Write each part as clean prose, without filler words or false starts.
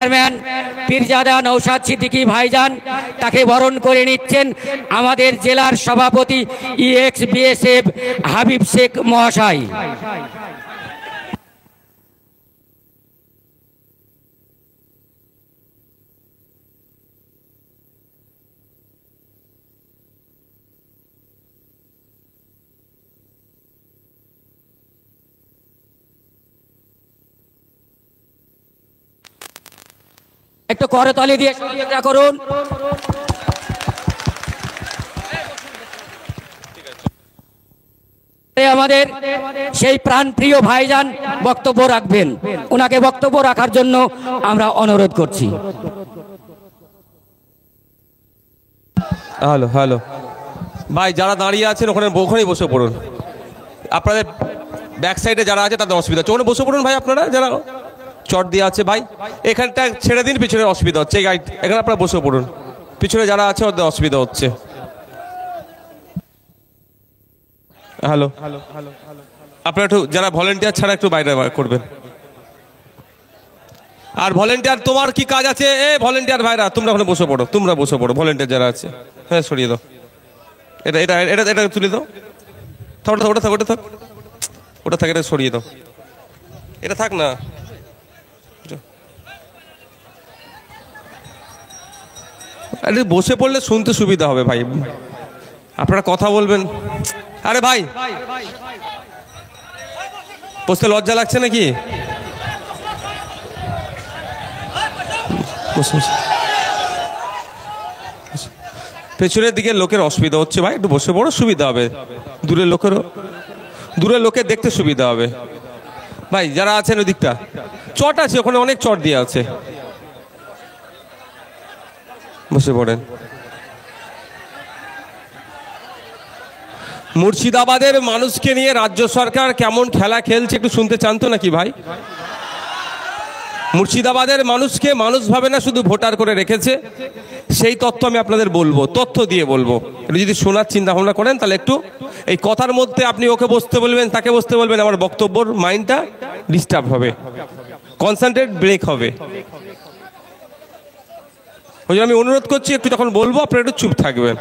Chairman Pirzada Naushad Siddiqui ভাইজান তাকে বরণ করে নিচ্ছেন আমাদের জেলার সভাপতি ইএক্স বিএসএফ হাবিব শেখ মহাশয়। একটু করতালি দিয়ে সহযোগিতা করুন। আমাদের সেই প্রাণপ্রিয় ভাইজান বক্তব্য রাখবেন, ওনাকে বক্তব্য রাখার জন্য আমরা অনুরোধ করছি। হ্যালো হ্যালো ভাই, যারা দাঁড়িয়ে আছেন ওখানেই বসে পড়ুন। আপনাদের ব্যাক সাইডে যারা আছে তাদের অসুবিধা হচ্ছে, ওখানে বসে পড়ুন ভাই। আপনারা যারা চট দিয়ে আছে ভাই, এখানটা ছেড়ে দিন, পিছনে অসুবিধা হচ্ছে। এখানে আপনারা বসে পড়ুন, পিছনে যারা আছে ওদের অসুবিধা হচ্ছে। হ্যালো আপনারা একটু যারা ভলেন্টিয়ার ছাড়া একটু বাইরে করবেন। আর ভলেন্টিয়ার তোমার কি কাজ আছে? ভলেন্টিয়ার ভাইরা তোমরা ওখানে বসে পড়ো, তোমরা বসে পড়ো। ভলেন্টিয়ার যারা আছে হ্যাঁ সরিয়ে দাও, এটা এটা এটা এটা তুলে দাও। ওটা থাক, ওটা থাক, ওটা থাক, এটা সরিয়ে দাও। এটা থাক না, আরে বসে পড়লে শুনতে সুবিধা হবে ভাই, আপনারা কথা বলবেন। আরে ভাই বসতে লজ্জা লাগছে নাকি? পেছনের দিকে লোকের অসুবিধা হচ্ছে ভাই, একটু বসে পড়ো, সুবিধা হবে। দূরের লোকের দেখতে সুবিধা হবে ভাই। যারা আছেন ওই দিকটা চট আছে, ওখানে অনেক চট দিয়ে আছে, বসে পড়েন। মুর্শিদাবাদের মানুষকে নিয়ে রাজ্য সরকার কেমন খেলা খেলছে একটু শুনতে চান তো নাকি ভাই? মুর্শিদাবাদের মানুষকে মানুষ ভাবে না, শুধু ভোটার করে রেখেছে। সেই তথ্য আমি আপনাদের বলবো, তথ্য দিয়ে বলবো। একটু যদি শোনার চিন্তা ভাবনা করেন তাহলে একটু এই কথার মধ্যে আপনি ওকে বসতে বলবেন, তাকে বসতে বলবেন, আমার বক্তব্যর মাইন্ডটা ডিস্টার্ব হবে, কনসেন্ট্রেট ব্রেক হবে। ওই জন্য আমি অনুরোধ করছি একটু যখন বলবো আপনারা একটু চুপ থাকবেন।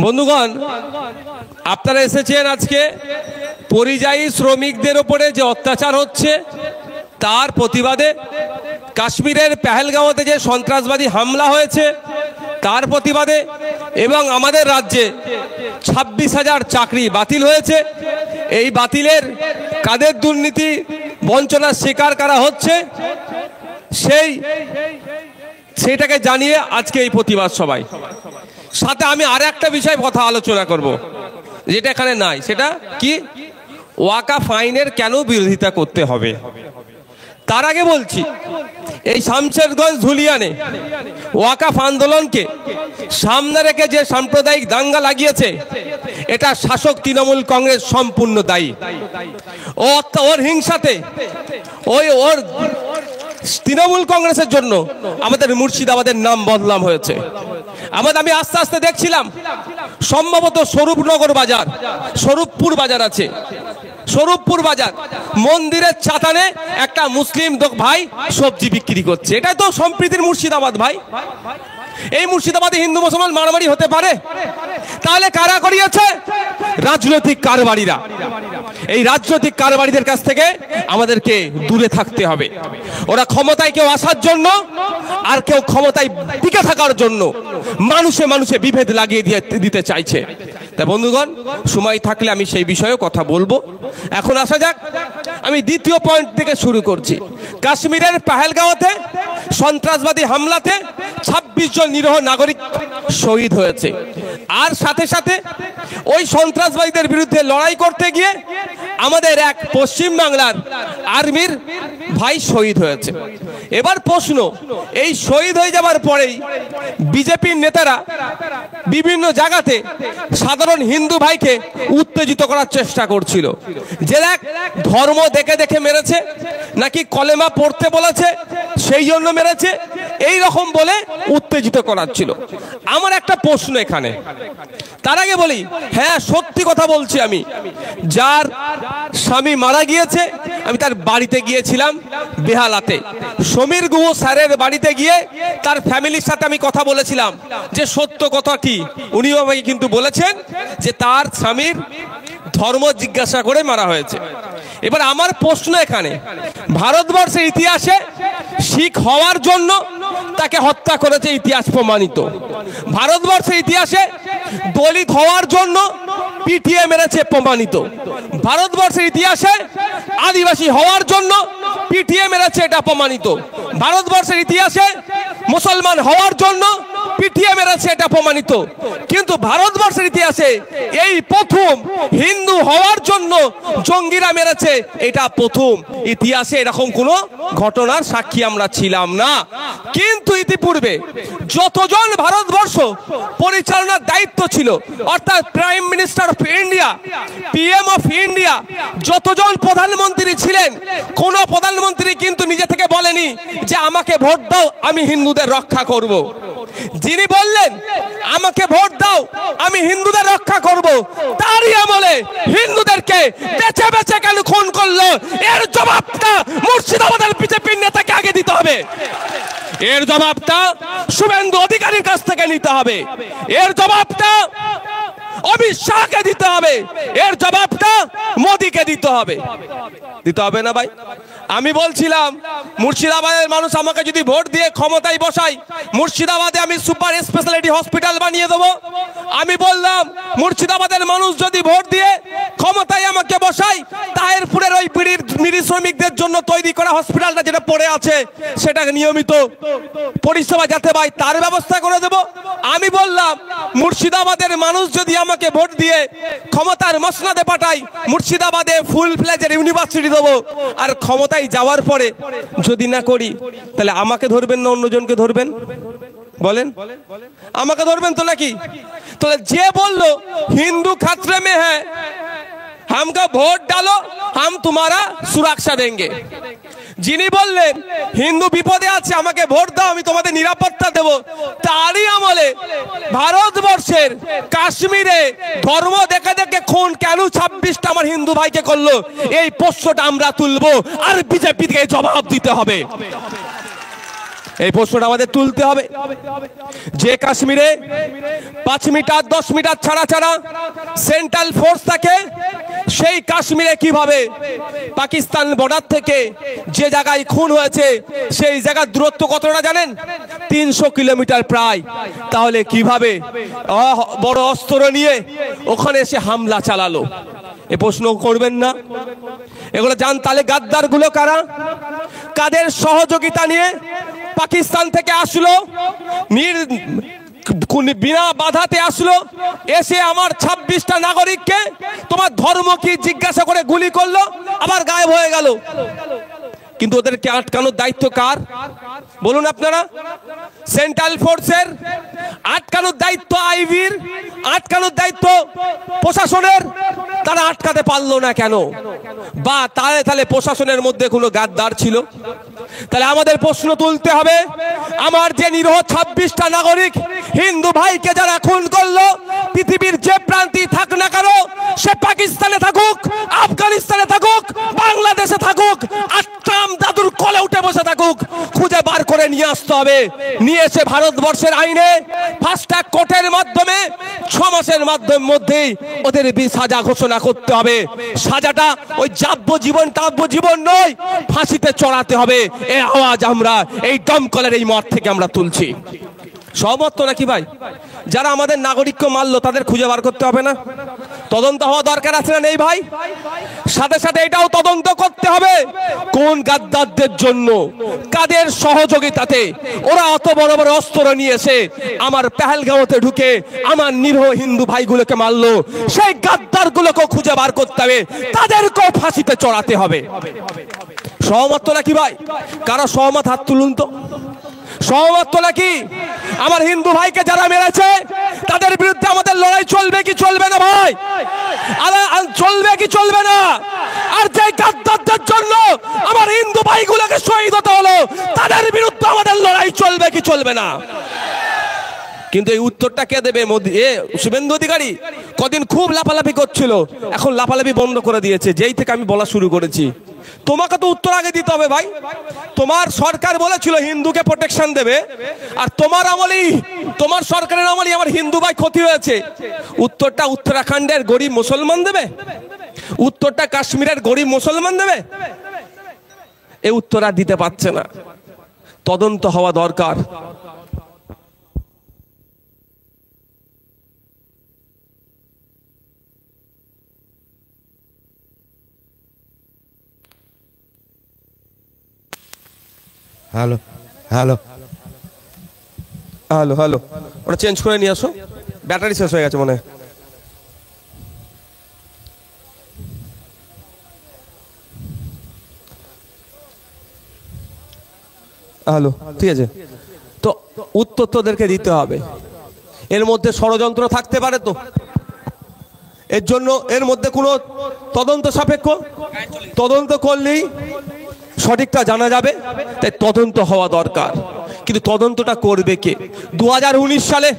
বন্ধুগণ, আপনারা এসেছেন আজকে পরিযায়ী শ্রমিকদের উপরে যে অত্যাচার হচ্ছে তার প্রতিবাদে, কাশ্মীরের পেহেলগাঁওতে যে সন্ত্রাসবাদী হামলা হয়েছে তার প্রতিবাদে, এবং আমাদের রাজ্যে 26,000 চাকরি বাতিল হয়েছে। এই বাতিলের কাদের দুর্নীতি বঞ্চনার শিকার করা হচ্ছে সেইটাকে জানিয়ে আজকে এই প্রতিবাদ সবাই। সাথে আমি আর একটা বিষয় কথা আলোচনা করব যেটা এখানে নাই, সেটা কি ওয়াকাফ আইনের কেন বিরোধিতা করতে হবে। তার আগে বলছি, এই শামশেরগঞ্জ ধুলিয়ানে ওয়াকাফ আন্দোলনকে সামনে রেখে যে সাম্প্রদায়িক দাঙ্গা লাগিয়েছে এটা শাসক তৃণমূল কংগ্রেস সম্পূর্ণ দায়ী। ওর হিংসাতে ওর তৃণমূল কংগ্রেসের জন্য আমাদের মুর্শিদাবাদের নাম বদনাম হয়েছে। আমি আস্তে আস্তে দেখছিলাম সম্ভবত স্বরূপনগর বাজার, স্বরূপপুর বাজার আছে, স্বরূপপুর বাজার মন্দিরের চাতানে একটা মুসলিম ভাই সবজি বিক্রি করছে। এটাই তো সম্প্রীতির মুর্শিদাবাদ ভাই। এই মুর্শিদাবাদে হিন্দু মুসলমান মারামারি হতে পারে? তাহলে কারা করিয়েছে? রাজনৈতিক কারবারিরা। এই রাজনৈতিক কারবারিদের কাছ থেকে আমাদেরকে দূরে থাকতে হবে। ওরা ক্ষমতায় কেউ আসার জন্য আর কেউ ক্ষমতায় টিকে থাকার জন্য মানুষে মানুষে বিভেদ লাগিয়ে দিতে চাইছে। তাই বন্ধুগণ, সময় থাকলে আমি সেই বিষয়েও কথা বলবো। এখন আসা যাক, আমি দ্বিতীয় পয়েন্ট থেকে শুরু করছি। কাশ্মীরের পেহেলগাঁওতে সন্ত্রাসবাদী হামলাতে 26 জন নিরীহ নাগরিক শহীদ হয়েছে। আর সাথে সাথে ওই সন্ত্রাসবাদীদের বিরুদ্ধে লড়াই করতে গিয়ে আমাদের এক পশ্চিম বাংলার আর্মির ভাই শহীদ হয়েছে। এবার প্রশ্ন, এই শহীদ হয়ে যাবার পরেই বিজেপির নেতারা বিভিন্ন জায়গাতে সাধারণ হিন্দু ভাইকে উত্তেজিত করার চেষ্টা করছিল, যে দেখ ধর্ম দেখে দেখে মেরেছে, নাকি কলেমা পড়তে বলেছে সেই জন্য মেরেছে, এই রকম বলে উত্তেজিত করাচ্ছিল। আমার একটা প্রশ্ন এখানে, তার আগে বলি, হ্যাঁ সত্যি কথা বলছি, আমি যার স্বামী মারা গিয়েছে আমি তার বাড়িতে গিয়েছিলাম বেহালাতে, সমীর গুহ স্যারের বাড়িতে গিয়ে তার ফ্যামিলির সাথে আমি কথা বলেছিলাম যে সত্য কথা কি। উনিও আমাকে কিন্তু বলেছেন যে তার স্বামীর ধর্ম জিজ্ঞাসা করে মারা হয়েছে। এবার আমার প্রশ্ন এখানে, ভারতবর্ষের ইতিহাসে শিখ হওয়ার জন্য তাকে হত্যা করেছে, ইতিহাস প্রমাণিত। ভারতবর্ষের ইতিহাসে দলিত হওয়ার জন্য পিটিয়ে মেরেছে, প্রমাণিত। ভারতবর্ষের ইতিহাসে আদিবাসী হওয়ার জন্য পিটিয়ে মেরেছে, এটা প্রমাণিত। ভারতবর্ষের ইতিহাসে মুসলমান হওয়ার জন্য পিটিয়ে মেরেছে, এটা প্রমাণিত। কিন্তু ভারতবর্ষের ইতিহাসে এই প্রথম হিন্দু হওয়ার জন্য জঙ্গিরা মেরেছে, এটা প্রথম। ইতিহাসে এরকম কোন ঘটনার সাক্ষী আমরা ছিলাম না। কিন্তু ইতিপূর্বে যতজন ভারতবর্ষ পরিচালনার দায়িত্ব ছিল, অর্থাৎ prime minister of India, PM of India, যতজন প্রধানমন্ত্রী ছিলেন, কোন প্রধানমন্ত্রী কিন্তু নিজে থেকে বলেনি যে আমাকে ভোট দাও আমি হিন্দুদের রক্ষা করব। যিনি বললেন আমাকে ভোট দাও আমি হিন্দুদের রক্ষা করব, তারই আমলে হিন্দুদেরকে বেছে বেছে কেন খুন করলো, এর জবাবটা মুর্শিদাবাদের বিজেপির নেতাকে আগে দিতে হবে। এর জবাবটা শুভেন্দু অধিকারীর কাছ থেকে নিতে হবে। এর জবাবটা অমিত শাহকে দিতে হবে। এর জবাবটা মোদীকে দিতে হবে। দিতে হবে না ভাই? আমি বলছিলাম মুর্শিদাবাদের মানুষ আমাকে যদি ভোট দিয়ে ক্ষমতায় বসায়, মুর্শিদাবাদে আমি সুপার স্পেশালিটি হসপিটাল বানিয়ে দেবো। আমি বললাম মুর্শিদাবাদের মানুষ যদি ভোট দিয়ে ক্ষমতায় আমাকে বসায়, তাহেরপুরের ওই বিড়ি শ্রমিকদের জন্য তৈরি করা হসপিটালটা যেটা পড়ে আছে সেটা নিয়মিত পরিষেবা যাতে পায় তার ব্যবস্থা করে দেব। আমি বললাম মুর্শিদাবাদের মানুষ যদি আমাকে ভোট দিয়ে ক্ষমতার মসনদে পাঠায়, মুর্শিদাবাদে ফুল ফ্লেজের ইউনিভার্সিটি দেবো। আর ক্ষমতায় যাওয়ার পরে যদি না করি, তাহলে আমাকে ধরবেন না অন্যজনকে ধরবেন? বলেন, আমাকে ধরবেন তো নাকি? তাহলে যে বললো হিন্দু খাতরে মে হ্যাঁ, हमको ভোট ডালো हम तुम्हारा सुरक्षा देंगे, যিনি বললেন হিন্দু বিপদে আছে আমাকে ভোট দাও আমি তোমাদের নিরাপত্তা দেব, তারই আমলে ভারতবর্ষের কাশ্মীরে ধর্ম দেখে দেখে খুন কেন 26টা আমার হিন্দু ভাইকে করলো, এই প্রশ্নটা আমরা তুলবো আর বিজেপিকে জবাব দিতে হবে। এই প্রশ্নটা আমাদের তুলতে হবে যে কাশ্মীরে 5 মিটার 10 মিটার ছাড়া ছাড়া সেন্ট্রাল ফোর্স থাকে, সেই কাশ্মীরে কিভাবে পাকিস্তান বর্ডার থেকে যে জায়গায় খুন হয়েছে সেই জায়গার দূরত্ব কতটা জানেন? 300 কিলোমিটার প্রায়। তাহলে কিভাবে বড় অস্ত্র নিয়ে ওখানে এসে হামলা চালালো? এ প্রশ্ন করবেন না? এগুলো জান। তাহলে গাদ্দার গুলো কারা, কাদের সহযোগিতা নিয়ে পাকিস্তান থেকে আসলো, বিনা বাধাতে আসলো, এসে আমার 26টা নাগরিককে তোমার ধর্ম কি জিজ্ঞাসা করে গুলি করলো, আবার গায়েব হয়ে গেল। কিন্তু ওদেরকে আটকানোর দায়িত্ব কার বলুন আপনারা? সেন্ট্রাল ফোর্সের। আটকানোর দায়িত্ব আইভির, আটকানোর দায়িত্ব প্রশাসনের। তারা আটকাতে পারলো না কেন? বা তাহলে প্রশাসনের মধ্যে কোনো গাদ্দার ছিল? তাহলে আমাদের প্রশ্ন তুলতে হবে, আমার যে নিরহ 26টা নাগরিক হিন্দু ভাইকে যারা খুন করলো, পৃথিবীর যে প্রান্তে থাক না কেন, সে পাকিস্তানে থাকুক, আফগানিস্তানে থাকুক, বাংলাদেশে থাকুক, আট্টাম দাদুর কোলে উঠে বসে থাকুক, খুঁজে বার করে নিয়ে আসতে হবে। নিয়ে এসে ভারতবর্ষের আইনে ফাস্ট ট্র্যাক কোর্টের মাধ্যমে 6 মাসের মধ্যেই ওদের সাজা ঘোষণা করতে হবে। সাজাটা ওই যাবজ্জীবন তাবজ্জীবন নয়, ফাঁসিতে চড়াতে হবে। এই আওয়াজ আমরা এই দমকলের এই মঠ থেকে আমরা তুলছি। সহমত তো নাকি ভাই? যারা আমাদের নাগরিককে মারলো তাদের খুঁজে বার করতে হবে না? তদন্ত হওয়া দরকার আছে না নেই ভাই? সাথে সাথে এটাও তদন্ত করতে হবে কোন গাদ্দারদের জন্য, কাদের সহযোগিতাতে ওরা অত বড় বড় অস্ত্র নিয়ে এসে আমার পেহেলগাঁওতে ঢুকে আমার নিরীহ হিন্দু ভাইগুলোকে মারলো। সেই গাদ্দারগুলোকে খুঁজে বার করতে হবে, তাদেরকেও ফাঁসিতে চড়াতে হবে। সহমত তো নাকি ভাই? কারো সহমত হাত তুলুন তো। সহমত তো নাকি? আমার হিন্দু ভাইকে যারা মেরেছে তাদের বিরুদ্ধে আমাদের লড়াই চলবে কি চলবে না ভাই? চলবে কি চলবে না? আর যে গাদ্দারদের জন্য আমার হিন্দু ভাইগুলোকে শহীদ হতে হলো, তাদের বিরুদ্ধে আমাদের লড়াই চলবে কি চলবে না? কিন্তু এই উত্তরটা কে দেবে? মোদি, শুভেন্দু অধিকারী কদিন খুব লাফালাফি করছিল, এখন লাফালাফি বন্ধ করে দিয়েছে যেই থেকে আমি বলা শুরু করেছি। তোমাকে তো উত্তর আগে দিতে হবে ভাই। তোমার সরকার বলেছিল হিন্দুকে প্রোটেকশন দেবে, আর তোমার আমলেই, তোমার সরকারের আমলেই আমার হিন্দু ভাই ক্ষতি হয়েছে। উত্তরটা উত্তরাখণ্ডের গরিব মুসলমান দেবে? উত্তরটা কাশ্মীরের গরিব মুসলমান দেবে? এই উত্তর আর দিতে পারছে না। তদন্ত হওয়া দরকার। হ্যালো হ্যালো হ্যালো হ্যালো, ওটা চেঞ্জ করে নিয়ে আসো, ব্যাটারি শেষ হয়ে গেছে মনে হয়। হ্যালো, ঠিক আছে। তো উত্তর তোদেরকে দিতে হবে। এর মধ্যে ষড়যন্ত্র থাকতে পারে তো, এর জন্য এর মধ্যে কোনো তদন্ত সাপেক্ষ তদন্ত করলেই সঠিকটা জানা যাবে, তাই তদন্ত হওয়া দরকার। কিন্তু তদন্তটা করবে কে? 2019 সালে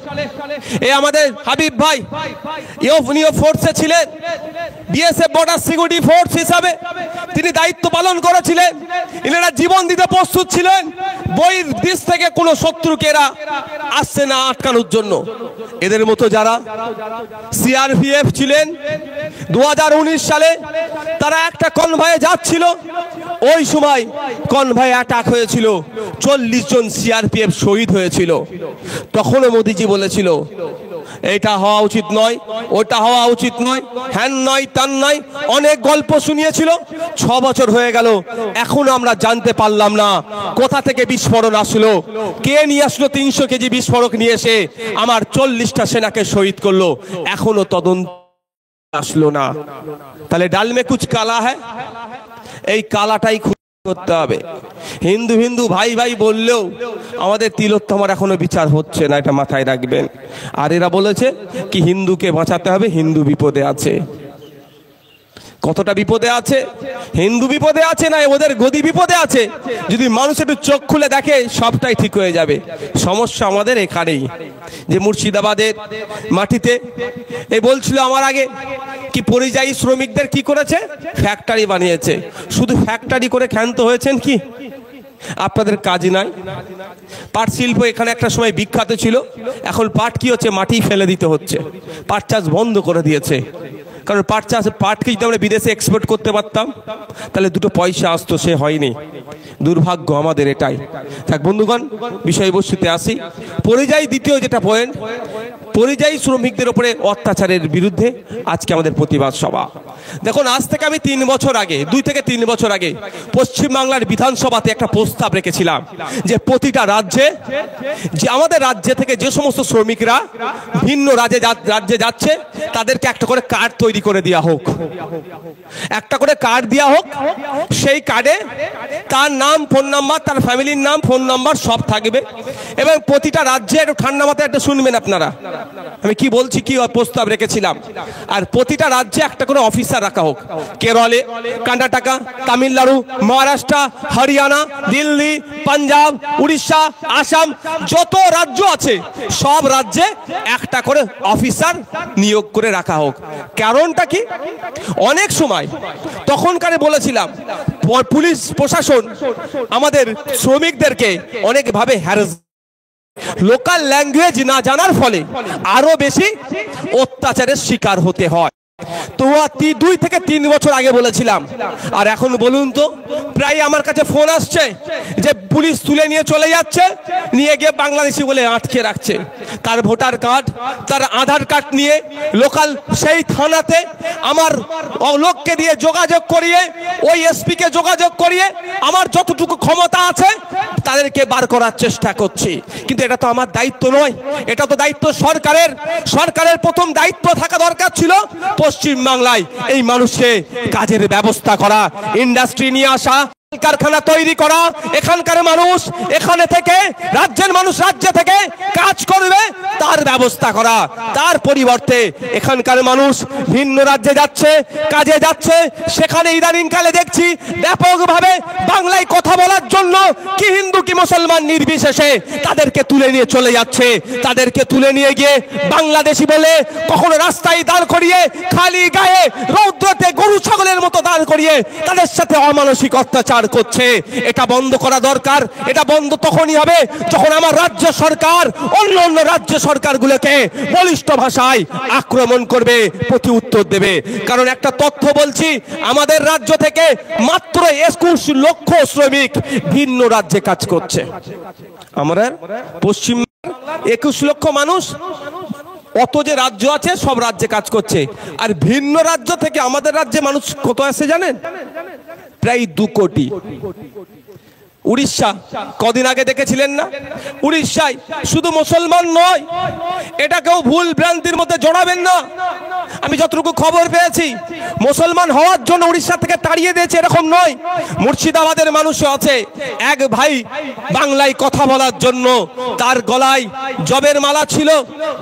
এ আমাদের হাবিব ভাই ইউনিও ফোর্সে ছিলেন, বিএসএফ বর্ডার সিকিউরিটি ফোর্স হিসাবে তিনি দায়িত্ব পালন করেছিলেন। এনারা জীবন দিতে প্রস্তুত ছিলেন বহির দেশ থেকে কোনো শত্রুকে এরা আসছে না আটকানোর জন্য। এদের মতো যারা সিআরপিএফ ছিলেন 2019 সালে, তারা একটা কনভয়ে যাচ্ছিল, ওই সময় কনভয়ে অ্যাটাক হয়েছিল, 40 জন সিআরপিএফ শহীদ হয়েছিল। তখনও মোদিজি বলেছিল এটা হওয়া উচিত নয়, ওটা হওয়া উচিত নয়, হ্যান নয় তান নয়, অনেক গল্প শুনিয়েছিল। 6 বছর হয়ে গেল, এখনো আমরা জানতে পারলাম না কোথা থেকে বিস্ফোরণ আসলো, কে নিয়ে আসলো 300 কেজি বিস্ফোরক নিয়ে এসে আমার 40টা সেনাকে শহীদ করলো। এখনো তদন্ত আসলো না। তাহলে ডাল মে কুছ কালা হ্যায়, এই কালাটাই করতে হবে। হিন্দু হিন্দু ভাই ভাই বললেও আমাদের তিলোত্তমার এখনো বিচার হচ্ছে না, এটা মাথায় রাখবেন। আর এরা বলেছে কি হিন্দুকে বাঁচাতে হবে, হিন্দু বিপদে আছে। কতটা বিপদে আছে? হিন্দু বিপদে আছে না ওদের গদি বিপদে আছে? যদি মানুষ একটু চোখ খুলে দেখে সবটাই ঠিক হয়ে যাবে। সমস্যা আমাদের এখানেই, যে মুর্শিদাবাদের মাটিতে এই বলছিল আমার আগে কি পরিযায়ী শ্রমিকদের কি করেছে, ফ্যাক্টরি বানিয়েছে। শুধু ফ্যাক্টরি করে ক্ষান্ত হয়েছেন কি? আপনাদের কাজ নাই। পাট শিল্প এখানে একটা সময় বিখ্যাত ছিল, এখন পাট কি হচ্ছে, মাটি ফেলে দিতে হচ্ছে। পাট চাষ বন্ধ করে দিয়েছে, কারণ পাট চাষ, পাটকে যদি আমরা বিদেশে এক্সপোর্ট করতে পারতাম তাহলে দুটো পয়সা আসতো, সে হয়নি। দুর্ভাগ্য আমাদের এটাই। থাক বন্ধুগণ, বিষয়বস্তুতে আসি। পরিযায়ী, দ্বিতীয় যেটা পয়েন্ট, পরিযায়ী শ্রমিকদের উপরে অত্যাচারের বিরুদ্ধে আজকে আমাদের প্রতিবাদ সভা। দেখুন, আজ থেকে আমি 3 বছর আগে, 2 থেকে 3 বছর আগে পশ্চিমবাংলার বিধানসভাতে একটা প্রস্তাব রেখেছিলাম যে প্রতিটা রাজ্যে, যে আমাদের রাজ্য থেকে যে সমস্ত শ্রমিকরা ভিন্ন রাজ্যে যাচ্ছে তাদেরকে একটা করে কার্ড তৈরি করে দেওয়া হোক, একটা করে কার্ড দেওয়া হোক। সেই কার্ডে তার নাম, ফোন নাম্বার, তার ফ্যামিলির নাম, ফোন নাম্বার সব থাকবে। এবং প্রতিটা রাজ্যে, একটু ঠান্ডা মাথায় একটা শুনবেন আপনারা আমি কি বলছি, কি প্রস্তাব রেখেছিলাম। আর প্রতিটা রাজ্যে একটা করে অফিসার রাখা হোক। কেরলে, কর্ণাটকা, তামিলনাড়ু, মহারাষ্ট্র, হরিয়ানা, দিল্লি, পাঞ্জাব, উড়িষ্যা, আসাম, যত রাজ্য আছে সব রাজ্যে একটা করে অফিসার নিয়োগ করে রাখা হোক। কারণটা কি? অনেক সময় তখনকারে বলেছিলাম পুলিশ প্রশাসন আমাদের শ্রমিকদেরকে অনেকভাবে হ্যারাস, লোকাল ল্যাঙ্গুয়েজ না জানার ফলে আরো বেশি অত্যাচারের শিকার হতে হয়। তো 2 থেকে 3 বছর আগে বলেছিলাম। আর এখন বলুন তো, প্রায় আমার কাছে ফোন আসছে যে পুলিশ তুলে নিয়ে চলে যাচ্ছে, নিয়ে গিয়ে বাংলাদেশি বলে আটকে রাখছে। তার ভোটার কার্ড, তার আধার কার্ড নিয়ে লোকাল সেই থানাতে আমার লোককে দিয়ে যোগাযোগ করিয়ে, ওই এসপিকে যোগাযোগ করিয়ে আমার যতটুকু ক্ষমতা আছে তাদেরকে বার করার চেষ্টা করছি। কিন্তু এটা তো আমার দায়িত্ব নয়, এটা তো দায়িত্ব সরকারের। সরকারের প্রথম দায়িত্ব থাকা দরকার ছিল পশ্চিম বাংলায় এই মানুষকে কাজের ব্যবস্থা করা, ইন্ডাস্ট্রি নিয়ে আসা। কারখানা তৈরি করা, এখানকার মানুষ এখানে থেকে, রাজ্যের মানুষ রাজ্য থেকে কাজ করবে তার ব্যবস্থা করা। তার পরিবর্তে এখানকার মানুষ ভিন্ন রাজ্যে যাচ্ছে, কাজে যাচ্ছে, সেখানে ইদানিংকালে দেখছি ব্যাপকভাবে বাংলায় কথা বলার জন্য কি হিন্দু কি মুসলমান নির্বিশেষে তাদেরকে তুলে নিয়ে চলে যাচ্ছে। তাদেরকে তুলে নিয়ে গিয়ে বাংলাদেশি বলে কখনো রাস্তায় দাঁড় করিয়ে, খালি গায়ে রৌদ্রতে গরু ছাগলের মতো দাঁড় করিয়ে তাদের সাথে অমানসিক অত্যাচার করছে। এটা বন্ধ করা দরকার। এটা বন্ধ তখনই হবে যখন আমার রাজ্য সরকার অন্য রাজ্য সরকারগুলোকে বলিষ্ঠ ভাষায় আক্রমণ করবে, প্রতি উত্তর দেবে। কারণ একটা তথ্য বলছি, আমাদের রাজ্য থেকে মাত্র 21 লক্ষ শ্রমিক ভিন্ন রাজ্যে কাজ করছে। আমরা পশ্চিম 21 লক্ষ মানুষ, অত যে রাজ্য আছে সব রাজ্যে কাজ করছে। আর ভিন্ন রাজ্য থেকে আমাদের রাজ্যে মানুষ কত আসে জানেন? প্রায় 2 কোটি। উড়িষ্যা কদিন আগে দেখেছিলেন না? উড়িষ্যায় শুধু মুসলমান নয়, এটা কেউ ভুল ভ্রান্তির মধ্যে জড়াবেন না। আমি যতটুকু খবর পেয়েছি, মুসলমান হওয়ার জন্য উড়িষ্যা থেকে তাড়িয়ে দিয়েছে এরকম নয়। মুর্শিদাবাদের মানুষও আছে, এক ভাই বাংলায় কথা বলার জন্য তার গলায় জবের মালা ছিল,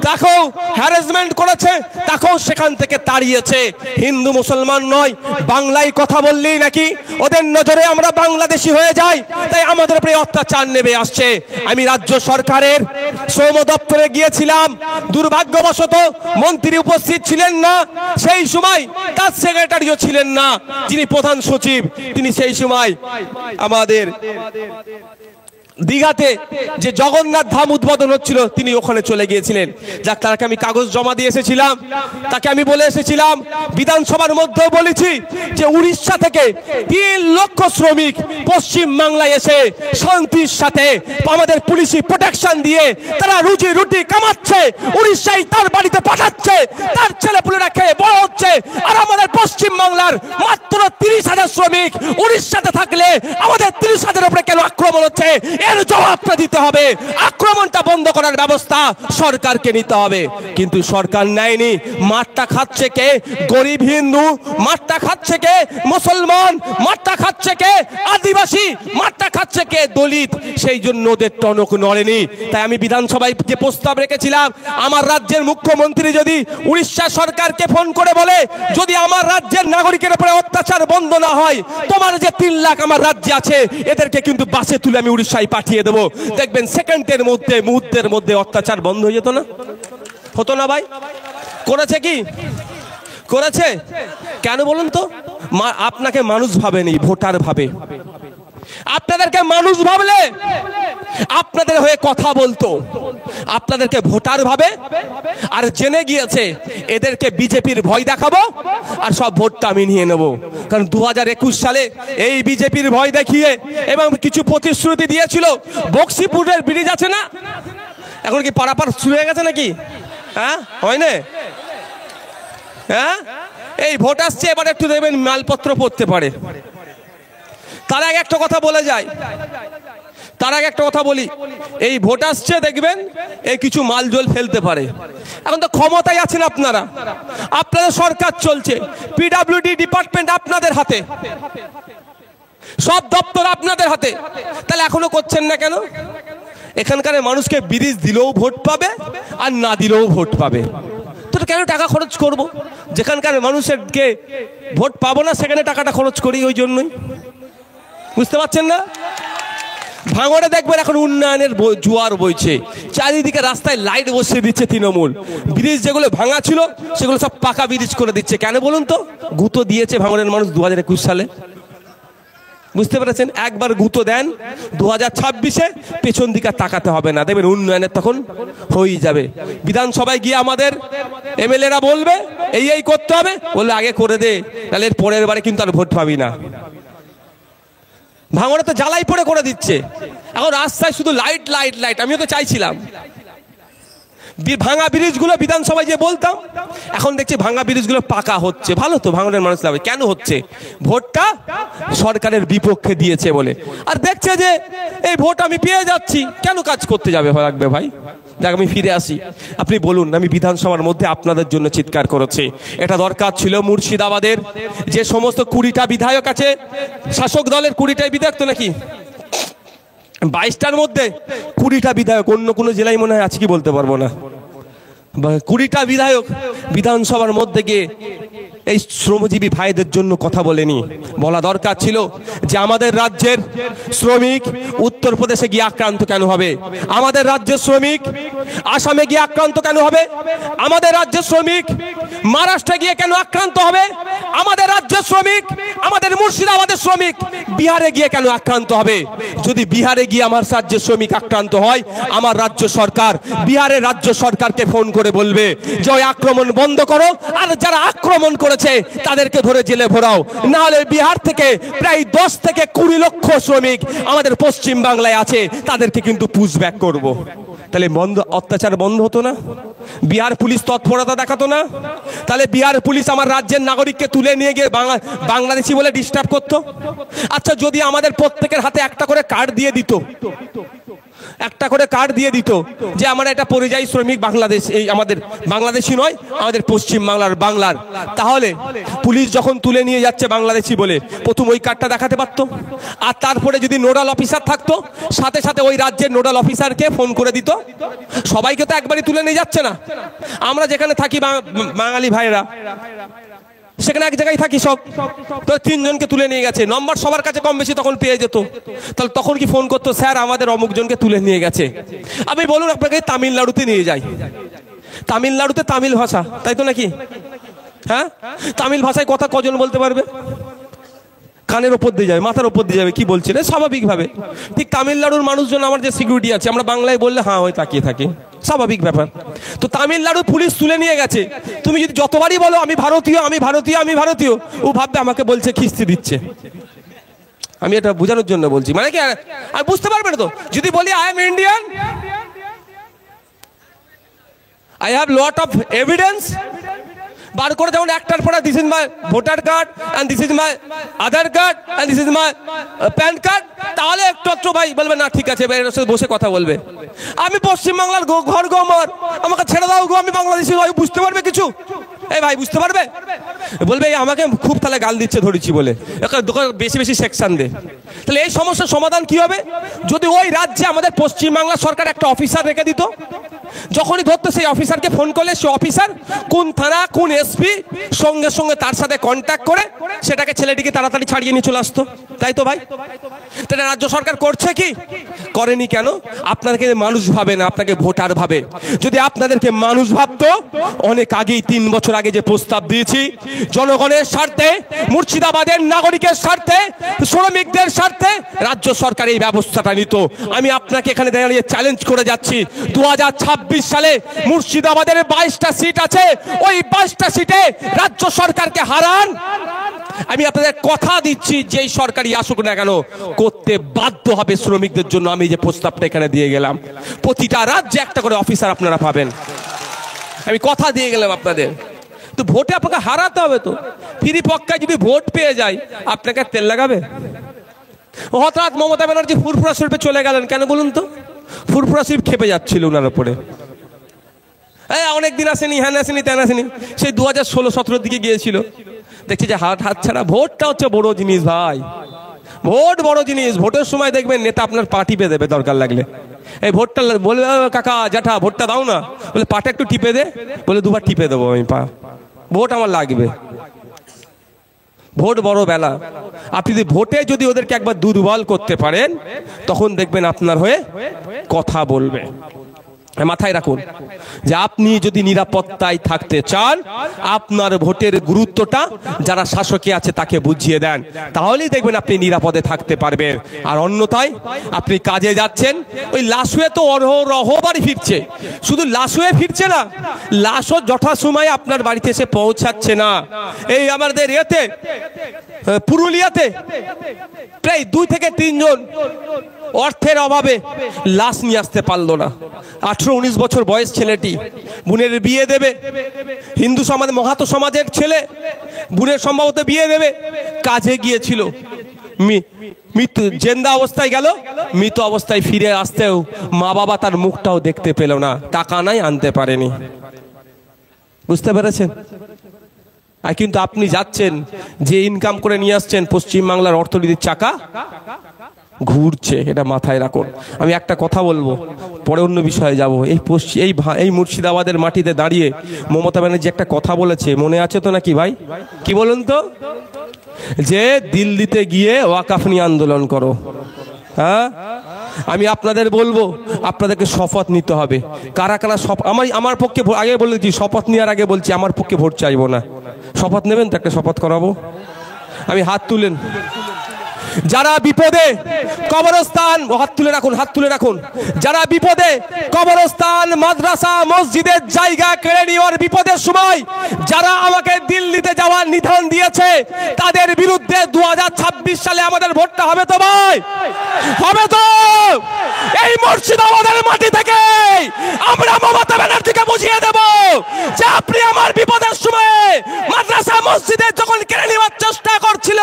তাকেও হ্যারাসমেন্ট করেছে, তাকেও সেখান থেকে তাড়িয়েছে। হিন্দু মুসলমান নয়, বাংলায় কথা বললেই নাকি ওদের নজরে আমরা বাংলাদেশি হয়ে যাই, তাই আমাদের উপরে অত্যাচার নেমে আসছে। আমি রাজ্য সরকারের শ্রম দপ্তরে গিয়েছিলাম, দুর্ভাগ্যবশত মন্ত্রী উপস্থিত ছিলেন না সেই সময়, তার সেক্রেটারিও ছিলেন না, যিনি প্রধান সচিব, তিনি সেই সময় আমাদের দীঘাতে যে জগন্নাথ ধাম উদ্বোধন হচ্ছিল তিনি ওখানে চলে গিয়েছিলেন। যাক, তাকে আমি কাগজ জমা দিয়ে এসেছিলাম, তাকে আমি বলে এসেছিলাম, বিধানসভার মধ্যেও বলেছি যে উড়িষ্যা থেকে 3 লক্ষ শ্রমিক পশ্চিম বাংলায় এসে শান্তির সাথে আমাদের পুলিশি প্রোটেকশন দিয়ে তারা রুজি রুটি কামাচ্ছে, উড়িষ্যায় তার বাড়িতে পাঠাচ্ছে, তার ছেলেপুলেরা খেয়ে বড় হচ্ছে। আর আমাদের পশ্চিম বাংলার মাত্র 30,000 শ্রমিক উড়িষ্যাতে থাকলে আমাদের 30,000 উপরে কেন আক্রমণ হচ্ছে? এর জবাবটা দিতে হবে। আক্রমণটা বন্ধ করার ব্যবস্থা সরকারকে নিতে হবে, কিন্তু সরকার নেয়নি। মারটা খাচ্ছে কে? গরিব হিন্দু। মারটা খাচ্ছে কে? মুসলমান। মারটা খাচ্ছে কে? আদিবাসী। মারটা খাচ্ছে কে? দলিত। সেই জন্য ওদের টনক নড়েনি। তাই আমি বিধানসভায় যে প্রস্তাব রেখেছিলাম, আমার রাজ্যের মুখ্যমন্ত্রী যদি উড়িষ্যা সরকারকে ফোন করে বলে, যদি আমার রাজ্যের নাগরিকের উপরে অত্যাচার বন্ধ না হয়, তোমার যে 3 লাখ আমার রাজ্যে আছে এদেরকে কিন্তু বাসে তুলে আমি উড়িষ্যায় পাঠিয়ে দেবো। দেখবেন সেকেন্ডের মধ্যে, মুহূর্তের মধ্যে অত্যাচার বন্ধ হয়ে যেত না? হতো না ভাই? করেছে কি? করেছে? কেন বলুন তো? আপনাকে মানুষ ভাবেনি, ভোটার ভাবে। আপনাদেরকে মানুষ ভাবলে আপনাদের হয়ে কথা বলতো, আপনাদেরকে ভোটার ভাবে। আর জেনে গিয়েছে এদেরকে বিজেপির ভয় দেখাবো আর সব ভোটটা আমি নিয়ে নেবো। কারণ 2021 সালে এই বিজেপির ভয় দেখিয়ে এবং কিছু প্রতিশ্রুতি দিয়েছিল। বক্সিপুরের ব্রিজ আছে না, এখন কি পারাপার শুরু হয়ে গেছে নাকি? হ্যাঁ, হয় না? হ্যাঁ, এই ভোট আসছে, এবার একটু দেখবেন মালপত্র পড়তে পারে। তার আগে একটা কথা বলে যায়, তার আগে একটা কথা বলি, এই ভোট আসছে দেখবেন এই কিছু মালজল ফেলতে পারে। এখন তো ক্ষমতায় আছেন আপনারা, আপনাদের সরকার চলছে, পিডব্লিউডি ডিপার্টমেন্ট আপনাদের হাতে, সব দপ্তর আপনাদের হাতে, তাহলে এখনো করছেন না কেন? এখানকার মানুষকে ব্রিজ দিলেও ভোট পাবে আর না দিলেও ভোট পাবে, তো কেন টাকা খরচ করব? যেখানকার মানুষেরকে ভোট পাবো না সেখানে টাকাটা খরচ করি, ওই জন্যই। বুঝতে পারছেন না? ভাঙড়ে দেখবেন এখন উন্নয়নের জোয়ার বইছে, চারিদিকে রাস্তায় লাইট বসিয়ে দিচ্ছে তৃণমূল। ব্রিজ যেগুলো ভাঙা ছিল সেগুলো সব পাকা ব্রিজ করে দিচ্ছে। কেন বলুন তো? গুঁতো দিয়েছে ভাঙড়ের মানুষ 2021 সালে। বুঝতে পেরেছেন? একবার গুঁতো দেন, 2026-এ পেছন দিকে তাকাতে হবে না, দেখবেন উন্নয়নের তখন হয়ে যাবে। বিধানসভায় গিয়ে আমাদের এমএলএরা বলবে এই করতে হবে, বললে আগে করে দে, তাহলে এর পরের বারে কিন্তু আর ভোট পাবি না। ভাঙড়ে তো জ্বালাই পড়ে করে দিচ্ছে, এখন রাস্তায় শুধু লাইট লাইট লাইট। আমিও তো চাইছিলাম ভাঙা ব্রিজগুলো বিধানসভায় যে বলতাম, এখন দেখছি ভাঙা ব্রিজগুলো পাকা হচ্ছে। ভালো তো, ভাঙড়ের মানুষ লাভ। কেন হচ্ছে? ভোটটা সরকারের বিপক্ষে দিয়েছে বলে। আর দেখছে যে এই ভোট আমি পেয়ে যাচ্ছি, কেন কাজ করতে যাবে লাগবে ভাই? যাক আমি ফিরে আসি। আপনি বলুন, আমি বিধানসভার মধ্যে আপনাদের জন্য চিৎকার করেছি, এটা দরকার ছিল মুর্শিদাবাদের যে সমস্ত 20টা বিধায়ক আছে, শাসক দলের 20টাই বিধায়ক তো নাকি, 22টার মধ্যে 20টা বিধায়ক, অন্য কোনো জেলায় মনে হয় আছে কি বলতে পারবো না, 20টা বিধায়ক বিধানসভার মধ্যে গিয়ে এই শ্রমজীবী ভাইদের জন্য কথা বলেনি। বলা দরকার ছিল যে আমাদের রাজ্যের শ্রমিক উত্তরপ্রদেশে গিয়ে আক্রান্ত কেন হবে, আমাদের রাজ্যের শ্রমিক আসামে গিয়ে আক্রান্ত কেন হবে, আমাদের রাজ্যের শ্রমিক মহারাষ্ট্রে গিয়ে কেন আক্রান্ত হবে, আমাদের রাজ্যের শ্রমিক, আমাদের মুর্শিদাবাদের শ্রমিক বিহারে গিয়ে কেন আক্রান্ত হবে। যদি বিহারে গিয়ে আমার রাজ্যের শ্রমিক আক্রান্ত হয়, আমার রাজ্য সরকার বিহারের রাজ্য সরকারকে ফোন করে বলবে যে ওই আক্রমণ বন্ধ করো, আর যারা আক্রমণ করেছে তাদেরকে ধরে জেলে ভরাও, না হলে বিহার থেকে প্রায় 10 থেকে 20 লক্ষ শ্রমিক আমাদের পশ্চিম বাংলায় আছে, তাদেরকে কিন্তু পুশব্যাক করব। তাহলে অত্যাচার বন্ধ হতো না? বিহার পুলিশ তৎপরতা দেখাতো না? তাহলে বিহার পুলিশ আমার রাজ্যের নাগরিককে তুলে নিয়ে গিয়ে বাংলাদেশি বলে ডিস্টার্ব করতো? আচ্ছা, যদি আমাদের প্রত্যেকের হাতে একটা করে কার্ড দিয়ে দিত, একটা করে কার্ড দিয়ে দিত যে আমরা এটা পরিযায়ী শ্রমিক, বাংলাদেশ, এই আমাদের বাংলাদেশি নয়, আমাদের পশ্চিম বাংলার, তাহলে পুলিশ যখন তুলে নিয়ে যাচ্ছে বাংলাদেশি বলে প্রথম ওই কার্ডটা দেখাতে পারতো। আর তারপরে যদি নোডাল অফিসার থাকতো, সাথে সাথে ওই রাজ্যের নোডাল অফিসারকে ফোন করে দিত। সবাইকে তো একবারই তুলে নিয়ে যাচ্ছে না। আমরা যেখানে থাকি বাঙালি ভাইরা, সেখানে এক জায়গায় থাকি, সব তো 3 জনকে তুলে নিয়ে গেছে, নম্বর সবার কাছে কম বেশি তখন পেয়ে যেত। তাহলে তখন কি ফোন করতো, স্যার আমাদের অমুক জনকে তুলে নিয়ে গেছে। আমি বলুন আপনাকে তামিলনাড়ুতে নিয়ে যাই, তামিলনাড়ুতে তামিল ভাষা, তাই তো নাকি? হ্যাঁ, তামিল ভাষায় কথা কজন বলতে পারবে? কানের ওপর দিয়ে যাবে, মাথার ওপর দিয়ে যাবে, কি বলছে রে, স্বাভাবিকভাবে। ঠিক তামিলনাড়ুর মানুষজন, আমার যে সিকিউরিটি আছে, আমরা বাংলায় বললে হ্যাঁ ওই তাকিয়ে থাকে, স্বাভাবিক ব্যাপার। তো তামিলনাড়ুর পুলিশ তুলে নিয়ে গেছে, তুমি যদি যতবারই বলো আমি ভারতীয়, আমি ভারতীয়, আমি ভারতীয়, ও ভাববে আমাকে বলছে, খিস্তি দিচ্ছে। আমি এটা বোঝানোর জন্য বলছি, মানে কি আর বুঝতে পারবে না তো। যদি বলি I am Indian, I have lot of evidence, বার করে যেমন একটার পরে this is my voter card and this is my Aadhaar card and this is my PAN card, তাহলে একটু ভাই বলবে না ঠিক আছে, বসে কথা বলবে। আমি পশ্চিমবাংলার ঘর গো আমার, আমাকে ছেড়ে দাও গো, আমি বাংলাদেশি নই, বুঝতে পারবে কিছু? এই ভাই বুঝতে পারবে? বলবে আমাকে খুব তাহলে গাল দিচ্ছে ধরেছি বলে, বেশি বেশি সেকশন দে। তাহলে এই সমস্যার সমাধান কি হবে? যদি ওই রাজ্যে আমাদের পশ্চিমবাংলা সরকার একটা অফিসার রেখে দিত, যখনই ধরতো সেই অফিসারকে ফোন করলে সে অফিসার কোন থানা, কোন এসপি, সঙ্গে সঙ্গে তার সাথে কন্ট্যাক্ট করে সেটাকে ছেলেটিকে তাড়াতাড়ি ছাড়িয়ে নিয়ে চলে আসতো, তাই তো ভাই? তাহলে রাজ্য সরকার করছে কি? করেনি কেন? আপনাদেরকে মানুষ ভাবে না, আপনাকে ভোটার ভাবে। যদি আপনাদেরকে মানুষ ভাবতো, অনেক আগেই 3 বছর আগে যে প্রস্তাব দিয়েছি, জনগণের স্বার্থে, মুর্শিদাবাদের নাগরিকের স্বার্থে, শ্রমিকদের স্বার্থে রাজ্য সরকার এই ব্যবস্থাটা নিত। আমি আপনাকে এখানে দাঁড়িয়ে চ্যালেঞ্জ করে যাচ্ছি, 2026 সালে মুর্শিদাবাদের 22টা সিট আছে, ওই 22টা সিটে রাজ্য সরকারকে হারান। আমি আপনাদের কথা দিচ্ছি, যেই সরকারই আসুক না কেন করতে বাধ্য হবে শ্রমিকদের জন্য। আমি যে প্রস্তাবটা এখানে দিয়ে গেলাম, প্রতিটা রাজ্যে একটা করে অফিসার আপনারা পাবেন, আমি কথা দিয়ে গেলাম আপনাদের। তো ভোটে আপনাকে হারাতে হবে। তো ফ্রি পক্কায় যদি ভোট পেয়ে যায়, আপনাকে তেল লাগাবে? হঠাৎ মমতা ব্যানার্জি ফুরফুরা শরীফে চলে গেলেন কেন বলুন তো? ফুরফুরা শরীফ খেপে যাচ্ছিল ওনার উপরে। অনেকদিন আসেনি, হ্যাঁ আসেনি, তেন আসেনি, সেই 2016-17 দিকে গিয়েছিল। দেখছি যে হাত ছাড়া। ভোটটা হচ্ছে বড় জিনিস ভাই, ভোট বড় জিনিস। ভোটের সময় দেখবেন নেতা আপনার পা টিপে দেবে দরকার লাগলে। এই ভোটটা বলবে কাকা জ্যাঠা ভোটটা দাও না, বলে পাটা একটু টিপে দে, বলে 2বার টিপে দেবো আমি পা, ভোট আমার লাগবে। ভোট বড় বেলা। আপনি যদি ভোটে যদি ওদেরকে একবার দুর্বল করতে পারেন, তখন দেখবেন আপনার হয়ে কথা বলবে। মাথায় রাখুন যে আপনি যদি নিরাপত্তায় থাকতে চান, আপনার ভোটের গুরুত্বটা যারা শাসকে আছে তাকে বুঝিয়ে দেন, তাহলেই দেখবেন আপনি নিরাপদে থাকতে পারবেন। আর অন্যথায় আপনি কাজে যাচ্ছেন, ওই লাশুয়ে তো অহরহবারই ফিরছে। শুধু লাশুয়ে ফিরছে না, লাশও যথাসময়ে আপনার বাড়িতে এসে পৌঁছাচ্ছে না। এই আমাদের এতে পুরুলিয়াতে প্রায় 2 থেকে 3 জন অর্থের অভাবে লাশ নিয়ে আসতে পারলো না। 18-19 বছর বয়স ছেলেটি, বোনের বিয়ে দেবে, হিন্দু সমাজ, মহাতো সমাজের ছেলে, বোনের সম্ভবত বিয়ে দেবে, কাজে গিয়েছিল, মৃত্যু জেন্দা অবস্থায় গেল, মৃত অবস্থায় ফিরে আসতেও মা বাবা তার মুখটাও দেখতে পেল না, টাকা নাই আনতে পারেনি। বুঝতে পেরেছেন? আর কিন্তু আপনি যাচ্ছেন, যে ইনকাম করে নিয়ে আসছেন, পশ্চিমবাংলার অর্থনীতির চাকা ঘুরছে, এটা মাথায় রাখুন। আমি একটা কথা বলবো, পরে অন্য বিষয়ে যাব। এই মুর্শিদাবাদের মাটিতে দাঁড়িয়ে মমতা ব্যানার্জি একটা কথা বলেছে, মনে আছে তো নাকি ভাই? কি বলুন তো? যে দিল্লিতে গিয়ে ওয়াকাফ নিয়ে আন্দোলন করো। হ্যাঁ, আমি আপনাদের বলবো, আপনাদেরকে শপথ নিতে হবে। কারা কারা আমার পক্ষে, আগে বলেছি শপথ নেওয়ার আগে বলছি, আমার পক্ষে ভোট চাইবো না। শপথ নেবেন তো? একটা শপথ করাবো। আমি হাত তুলেন, যারা বিপদে কবরস্থান, হাত তুলে রাখুন, হাত তুলে রাখুন। যারা বিপদে কবরস্থান, মাদ্রাসা, মসজিদের জায়গা কেড়ে নেওয়ার বিপদের সময় যারা আমাকে দিল্লিতে যাওয়ার নিধান দিয়েছে, তাদের বিরুদ্ধে 2026 সালে আমাদের ভোটটা হবে তো ভাই? হবে তো? এই মুর্শিদাবাদের মাটি থেকে আমরা মমতা ব্যানার্জিকে বুঝিয়ে দেব যে আপনি আমার বিপদের সময়ে মাদ্রাসা মসজিদে যখন কেড়ে নেওয়ার চেষ্টা করছিল,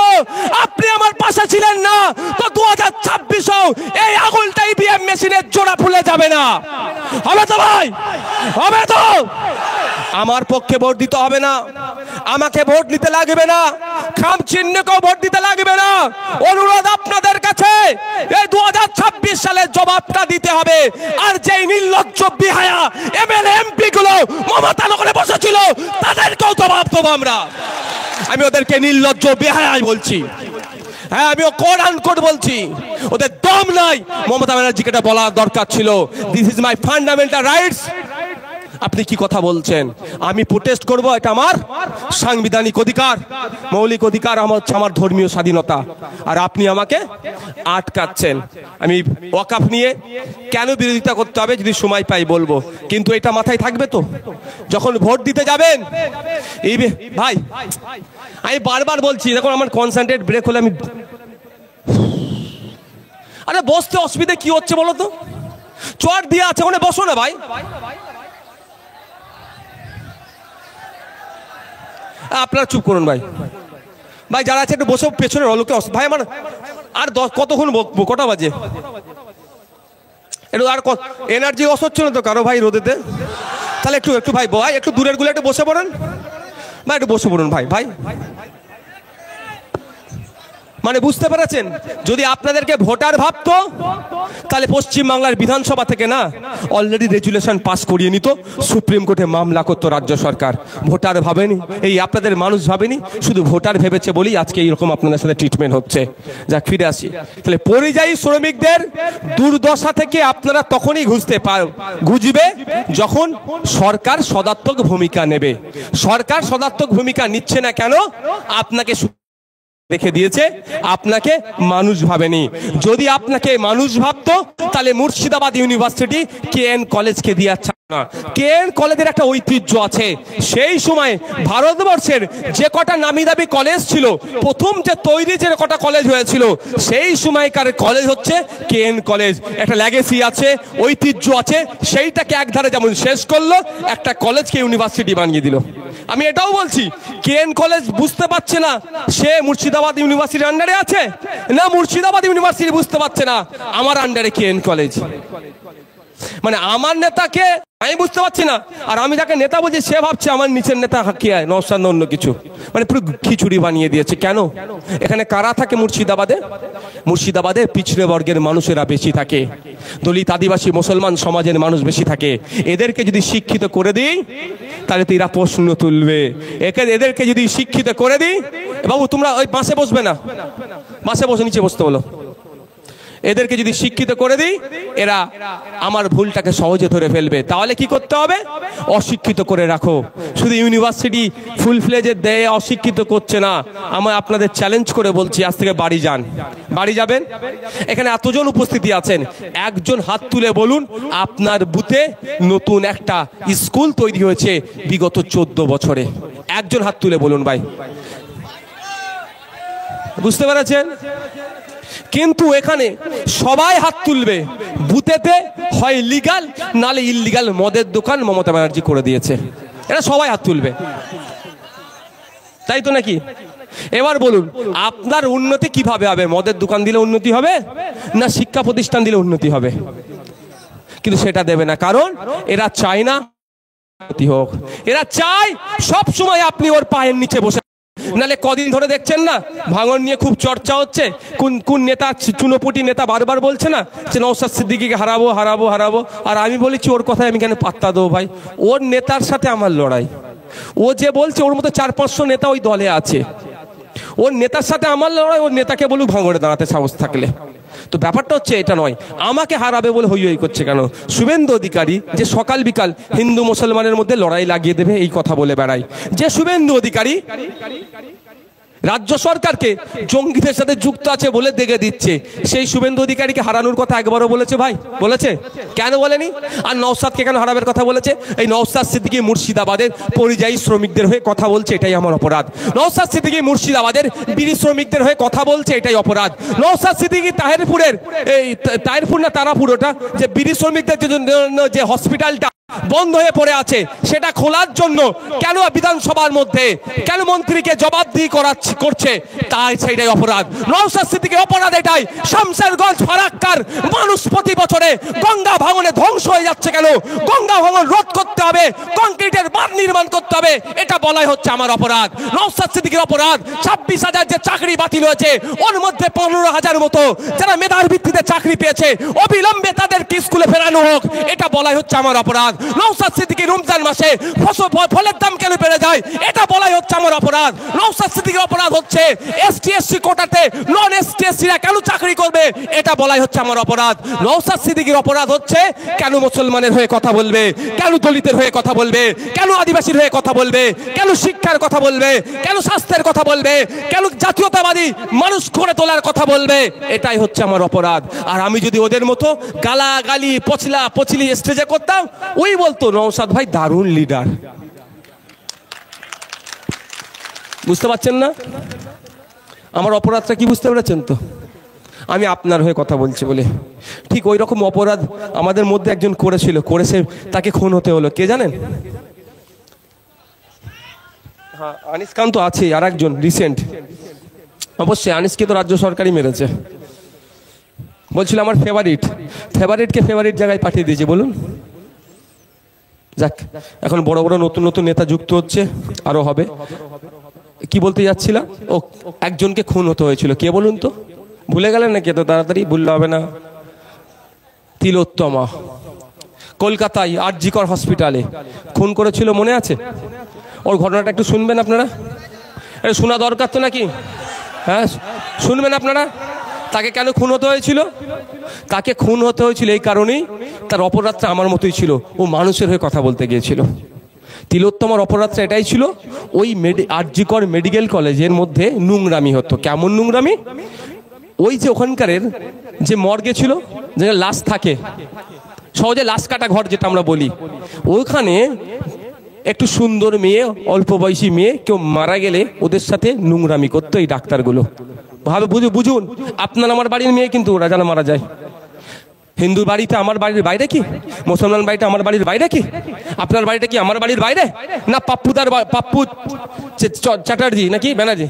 আপনি আমার পাশে ছিলেন না, তো 2026-ও এই আঙুলটা ইভিএম মেশিনের জোড়া ফুলে যাবে না। হবে তো ভাই? হবে তো? আমার পক্ষে ভোট দিতে হবে না, আমাকে ভোট নিতে লাগবে না, খাম চিহ্নকেও ভোট দিতে লাগবে না। অনুরোধ আপনাদের কাছে, এই 2026 সালের জবাবটা দিতে হবে। আর যেই নির্লজ্জ বিহায়া এমএলএ এমপি গুলো মমতা নগরে বসেছিল, তাদেরকেও জবাব দেবো আমরা। আমি ওদেরকে নির্লজ্জ বিহায়াই বলছি। হ্যাঁ, আমিও কোড আনকোড বলছি, ওদের দম নাই। মমতা ব্যানার্জিকে এটা বলা দরকার ছিল, this is my fundamental rights. আপনি কি কথা বলছেন? আমি প্রোটেস্ট করব, এটা আমার সাংবিধানিক অধিকার, মৌলিক অধিকার, আমার ধর্মীয় স্বাধীনতা। আর আপনি আমাকে আটকাচ্ছেন। আমি ওয়াকাফ নিয়ে কেন বিরোধিতা করতে হবে যদি সময় পাই বলবো, কিন্তু এটা মাথায় থাকবে তো যখন ভোট দিতে যাবেন। এই ভাই, আমি বারবার বলছি, দেখুন আমার কনসেন্ট্রেট ব্রেক হলে আমি, আরে বসতে অসুবিধা কি হচ্ছে বলো তো? চট দিয়ে আছে, ওখানে বসো না ভাই। আপনারা চুপ করুন ভাই। ভাই যারা আছে একটু বসে পেছনে রলোকে ভাই। আমার আর কতক্ষণ বকবো? কটা বাজে? একটু আর এনার্জি লস হচ্ছে না তো কারো ভাই রোদেতে? তাহলে একটু একটু ভাই একটু দূরের গুলো একটু বসে পড়েন ভাই, একটু বসে পড়ুন ভাই। ভাই মানে বুঝতে পেরেছেন, যদি আপনাদেরকে ভোটার ভাবতো তাহলে পশ্চিমবাংলার বিধানসভা থেকে না অলরেডি রেজুলেশন পাস করিয়ে নিত, সুপ্রিম কোর্টে মামলা করতো রাজ্য সরকার। ভোটার ভাবেনি, এই আপনাদের মানুষ ভাবেনি, শুধু ভোটার ভেবেছে বলেই আজকে এইরকম আপনাদের সাথে ট্রিটমেন্ট হচ্ছে। যাক, ফিরে আসি। তাহলে পরিযায়ী শ্রমিকদের দুর্দশা থেকে আপনারা তখনই ঘুচবে যখন সরকার সদাত্মক ভূমিকা নেবে। সরকার সদাত্মক ভূমিকা নিচ্ছে না কেন? আপনাকে রেখে দিয়েছে, আপনাকে মানুষ ভাবেনি। যদি আপনাকে মানুষ ভাবতো তাহলে মুর্শিদাবাদ ইউনিভার্সিটি কেএন কলেজকে দিয়ে না। কেএন কলেজের একটা ঐতিহ্য আছে। সেই সময় ভারতবর্ষের যে কটা নামি দামি কলেজ ছিল, প্রথম যে তৈরি যে কটা কলেজ হয়েছিল, সেই সময়কার কলেজ হচ্ছে কেএন কলেজ। একটা লেগেসি আছে, ঐতিহ্য আছে, সেইটাকে একধারে যেমন শেষ করলো, একটা কলেজকে ইউনিভার্সিটি বানিয়ে দিল। আমি এটাও বলছি, কেএন কলেজ বুঝতে পারছে না সে মুর্শিদাবাদ ইউনিভার্সিটির আন্ডারে আছে, না মুর্শিদাবাদ ইউনিভার্সিটি বুঝতে পারছে না আমার আন্ডারে কেএন কলেজ। মানে আমার নেতাকে আমি বুঝতে পারছি না, আর আমি যাকে নেতা বলছি সে ভাবছে আমার নিচের নেতা কে হয়, নওশাদ না অন্য কিছু। মানে পুরো খিচুড়ি বানিয়ে দিয়েছে। কেন? এখানে কারা থাকে মুর্শিদাবাদে? মুর্শিদাবাদে পিছড়ে বর্গের মানুষেরা বেশি থাকে, দলিত, আদিবাসী, মুসলমান সমাজের মানুষ বেশি থাকে। এদেরকে যদি শিক্ষিত করে দিই তাহলে তো এরা প্রশ্ন তুলবে। এদেরকে যদি শিক্ষিত করে দিই, বাবু তোমরা ওই বাসে বসবে না, বাসে বসে নিচে বসতে বলো। এদেরকে যদি শিক্ষিত করে দিই, এরা আমার ভুলটাকে সহজে ধরে ফেলবে। তাহলে কি করতে হবে? অশিক্ষিত করে রাখো। শুধু ইউনিভার্সিটি ফুল ফ্লেজে দেয়, অশিক্ষিত করছে না। আমি আপনাদের চ্যালেঞ্জ করে বলছি, আজ থেকে বাড়ি যান। বাড়ি যাবেন, এখানে এতজন উপস্থিতি আছেন, একজন হাত তুলে বলুন আপনার বুথে নতুন একটা স্কুল তৈরি হয়েছে বিগত 14 বছরে। একজন হাত তুলে বলুন ভাই। বুঝতে পেরেছেন? কিন্তু এখানে সবাই হাত তুলবে, বুথেতে হয় লিগাল নালে ইললিগাল মদের দোকান মমতা ব্যানার্জি করে দিয়েছে, এটা সবাই হাত তুলবে, তাই তো নাকি? এবার বলুন আপনার উন্নতি কিভাবে হবে? মদের দোকান দিলে উন্নতি হবে না শিক্ষা প্রতিষ্ঠান দিলে উন্নতি হবে? কিন্তু সেটা দেবে না, কারণ এরা চায় না উন্নতি হোক। এরা চায় সব সময় আপনি ওর পায়ের নিচে বসে। নালে কদিন ধরে দেখছেন না ভাঙন নিয়ে খুব চর্চা হচ্ছে, কোন নেতা চুনোপুটি নেতা বারবার বলছে না যে নওশাদ সিদ্দিকীকে হারাবো হারাবো হারাবো। আর আমি বলেছি ওর কথায় আমি কেন পাত্তা দেবো ভাই? ওর নেতার সাথে আমার লড়াই। ও যে বলছে ওর মতো 4-500 নেতা ওই দলে আছে, ওর নেতার সাথে আমার লড়াই। ওর নেতাকে বলুক ভাঙড়ে দাঁড়াতে সাহস থাকলে। তো ব্যাপারটা হচ্ছে এটা নয় আমাকে হারাবে বলে হই হই করছে কেন? শুভেন্দু অধিকারী যে সকাল বিকাল হিন্দু মুসলমানের মধ্যে লড়াই লাগিয়ে দেবে এই কথা বলে বেড়ায়, যে শুভেন্দু অধিকারী রাজ্য সরকারকে জঙ্গিদের সাথে যুক্ত আছে বলে দেখে দিচ্ছে, সেই শুভেন্দু অধিকারীকে হারানোর কথা একবারও বলেছে ভাই? বলেছে? কেন বলেনি? আর নওশাদকে কেন হারাবের কথা বলেছে? এই নওশাদ সিদ্দিকী মুর্শিদাবাদের পরিযায়ী শ্রমিকদের হয়ে কথা বলছে, এটাই আমার অপরাধ। নওশাদ সিদ্দিকী মুর্শিদাবাদের বিড়ি শ্রমিকদের হয়ে কথা বলছে, এটাই অপরাধ। নওশাদ সিদ্দিকী তাহিরপুরের এই তাহিরপুর না তারাপুর ওটা যে বিড়ি শ্রমিকদের জন্য যে হসপিটালটা বন্ধ হয়ে পড়ে আছে সেটা খোলার জন্য কেন বিধানসভার মধ্যে কেন মন্ত্রীকে জবাবদিহি করছে, তাই সেটাই অপরাধ। নওশাদ সিদ্দিকীর অপরাধ এটাই। শামশেরগঞ্জ ফারাক্কার মানুষ প্রতি বছরে গঙ্গা ভাঙনে ধ্বংস হয়ে যাচ্ছে কেন? গঙ্গা ভাঙন রোধ করতে হবে, কংক্রিটের বাঁধ নির্মাণ করতে হবে, এটা বলাই হচ্ছে আমার অপরাধ। নওশাদ সিদ্দিকীর অপরাধ 26,000 যে চাকরি বাতিল হয়েছে ওর মধ্যে 15,000 মতো যারা মেধার ভিত্তিতে চাকরি পেয়েছে অবিলম্বে তাদেরকে স্কুলে ফেরানো হোক, এটা বলাই হচ্ছে আমার অপরাধ। নওশাদ সিদ্দিকী রমজান মাসে ফলের দাম কেন বেড়ে যায় এটা বলাই হচ্ছে আমার অপরাধ। নওশাদ সিদ্দিকীর অপরাধ হচ্ছে এসটি এসসি কোটাতে নন এসটি এসসিরা কেন চাকরি করবে এটা বলাই হচ্ছে আমার অপরাধ। নওশাদ সিদ্দিকীর অপরাধ হচ্ছে কেন মুসলমানের হয়ে কথা বলবে, কেন দলিতের হয়ে কথা বলবে, কেন আদিবাসীর হয়ে কথা বলবে, কেন শিক্ষার কথা বলবে, কেন স্বাস্থ্যের কথা বলবে, কেন জাতীয়তাবাদী মানুষ করে তোলার কথা বলবে, এটাই হচ্ছে আমার অপরাধ। আর আমি যদি ওদের মতো গালাগালি পচলি স্টেজে করতাম, ওই বলতো নওশাদ ভাই দারুণ লিডার। বুঝতে পারছেন না আমার অপরাধটা কি? বুঝতে পেরেছেন তো? আমি আপনার হয়ে কথা বলছি বলে। ঠিক ওই রকম অপরাধ আমাদের মধ্যে একজন করেছে, তাকে খুন হতে হলো। কে জানেন? হ্যাঁ, আনিস খান তো আছে, আর একজন রিসেন্ট। অবশ্যই আনিসকে তো রাজ্য সরকারই মেরেছে। বলছিল আমার ফেভারিটকে ফেভারিট জায়গায় পাঠিয়ে দিয়েছে। বলুন যাক, এখন বড় বড় নতুন নতুন নেতা যুক্ত হচ্ছে, আরো হবে। কি বলতে যাচ্ছিলাম? ও একজনকে খুন হতে হয়েছিল, কে বলুন তো? ভুলে গেলেন নাকি? এত তাড়াতাড়ি ভুললে হবে না। তিলোত্তমা কলকাতায় আরজিকর হসপিটালে খুন করেছিল, মনে আছে? ওর ঘটনাটা একটু শুনবেন আপনারা? এটা শোনা দরকার তো নাকি? হ্যাঁ শুনবেন আপনারা। তাকে কেন খুন হতে হয়েছিল? তাকে খুন হতে হয়েছিল এই কারণেই, তার অপরাধটা আমার মতোই ছিল, ও মানুষের হয়ে কথা বলতে গিয়েছিল। তিলোত্তমার অপরাধটা এটাই ছিল, ওই আরজিকর মেডিকেল কলেজের মধ্যে নোংরামি হতো। কেমন নোংরামি? ওই যে ওখানকারের যে মর্গে ছিল, যেখানে লাশ থাকে, সহজে লাশ কাটা ঘর যেটা আমরা বলি, ওইখানে একটু সুন্দর মেয়ে, অল্প বয়সী মেয়ে কেউ মারা গেলে ওদের সাথে নোংরামি করতো এই ডাক্তারগুলো। ভাবে বুঝুন, আপনার আমার বাড়ির মেয়ে কিন্তু ওরা যেন মারা যায়। হিন্দুর বাড়িটা আমার বাড়ির বাইরে কি? মুসলমান বাড়িটা আমার বাড়ির বাইরে কি? আপনার বাড়িটা কি আমার বাড়ির বাইরে? না পাপ্পু চ্যাটার্জি নাকি ব্যানার্জি,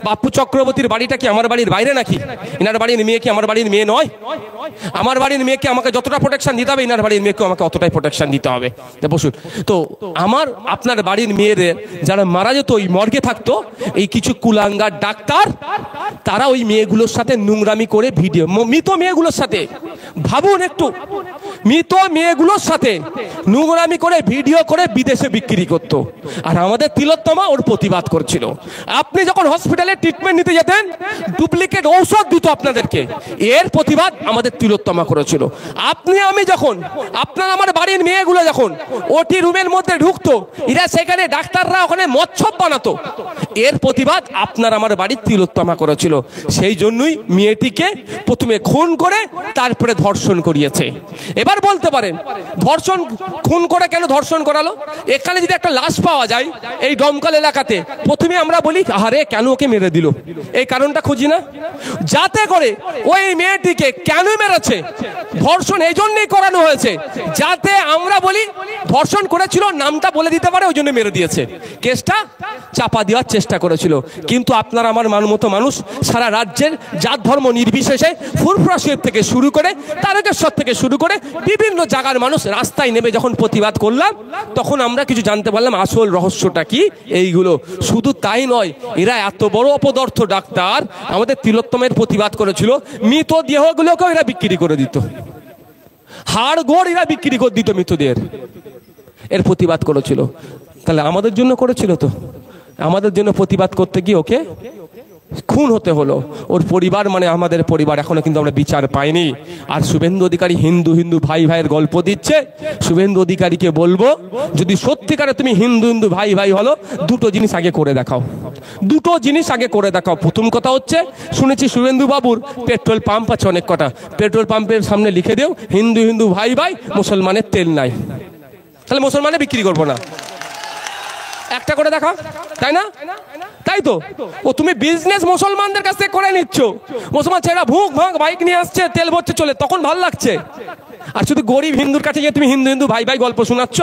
পাপ্পু চক্রবর্তীর বাড়িটা কি আমার বাড়ির বাইরে নাকি? এনার বাড়ির মেয়ে কি আমার বাড়ির মেয়ে নয়? আমার বাড়ির মেয়েকে আমাকে যতটা প্রোটেকশন দিতে হবে, এনার বাড়ির মেয়েকে আমাকে অতটাই প্রোটেকশন দিতে হবে। বসুন তো, আমার আপনার বাড়ির মেয়েদের যারা মারা যেত ওই মর্গে থাকতো, এই কিছু কুলাঙ্গার ডাক্তার, তারা ওই মেয়েগুলোর সাথে নোংরামি করে ভিডিও, মৃত মেয়েগুলোর সাথে, ভাবুন একটু, মৃত মেয়েগুলোর সাথে নোংরামি করে ভিডিও করে বিদেশে বিক্রি করতো। আর আমাদের তিলোত্তমা ওর প্রতিবাদ করছিল। আপনি যখন হসপিটালে ট্রিটমেন্ট নিতে যেতেন, ডুপ্লিকেট ঔষধ দিত আপনাদেরকে, এর প্রতিবাদ আমাদের তিলোত্তমা করেছিল। আপনি আমি যখন, আপনার আমার বাড়ির মেয়েগুলো যখন ওটি রুমের মধ্যে ঢুকতো, এরা সেখানে ডাক্তাররা ওখানে মচ্ছব বানাতো, এর প্রতিবাদ আপনার আমার বাড়ির তিলোত্তমা করেছিল। সেই জন্যই মেয়েটিকে প্রথমে খুন করে তারপরে ধর্ষণ করিয়েছে। এবার এবার বলতে পারেন ধর্ষণ খুন করে কেন ধর্ষণ করালো? এখানে যদি একটা লাশ পাওয়া যায় এই দমকল এলাকাতে, প্রথমে আমরা বলি আরে কেন ওকে মেরে দিল, এই কারণটা খুঁজি না? যাতে করে ওই মেয়েটিকে কেন মেরেছে, ধর্ষণ এই জন্যই করানো হয়েছে যাতে আমরা বলি ধর্ষণ করেছিল, নামটা বলে দিতে পারে, ওই জন্য মেরে দিয়েছে, কেসটা চাপা দেওয়ার চেষ্টা করেছিল। কিন্তু আপনার আমার মতো মানুষ সারা রাজ্যের জাত ধর্ম নির্বিশেষে ফুরফুরা শরীফ থেকে শুরু করে তারকেশ্বর থেকে শুরু করে বিভিন্ন জায়গার মানুষ রাস্তায় নেমে যখন প্রতিবাদ করলাম, তখন আমরা কিছু জানতে পারলাম আসল রহস্যটা কি। এইগুলো শুধু তাই নয়, এরা এত বড় অপদার্থ ডাক্তার আমাদের তিলোত্তমের প্রতিবাদ করেছিল, মৃতদেহগুলোকেও এরা বিক্রি করে দিত, হাড় গোড় এরা বিক্রি করে দিত মৃতদেহের, এর প্রতিবাদ করেছিল। তাহলে আমাদের জন্য করেছিল তো, আমাদের জন্য প্রতিবাদ করতে গিয়ে ওকে খুন হতে হলো। ওর পরিবার মানে আমাদের পরিবার, এখনো কিন্তু আমরা বিচার পাইনি। আর শুভেন্দু অধিকারী হিন্দু হিন্দু ভাই ভাইয়ের গল্প দিচ্ছে। শুভেন্দু অধিকারীকে বলবো, যদি সত্যিকারে তুমি হিন্দু হিন্দু ভাই ভাই হলো, দুটো জিনিস আগে করে দেখাও, দুটো জিনিস আগে করে দেখাও। প্রথম কথা হচ্ছে, শুনেছি শুভেন্দু বাবুর পেট্রোল পাম্প আছে অনেক কটা, পেট্রোল পাম্পের সামনে লিখে দেও হিন্দু হিন্দু ভাই ভাই, মুসলমানের তেল নাই, তাহলে মুসলমানে বিক্রি করবো না, একটা করে দেখাও, তাই না? তাই তো, ও তুমি বিজনেস মুসলমানদের কাছ থেকে করে নিচ্ছ, মুসলমান ছেলেরা ভুক ভাগ বাইক নিয়ে আসছে, তেল ভরছে চলে, তখন ভাল লাগছে। আর শুধু গরিব হিন্দুর কাছে গিয়ে তুমি হিন্দু হিন্দু ভাই ভাই গল্প শোনাচ্ছ।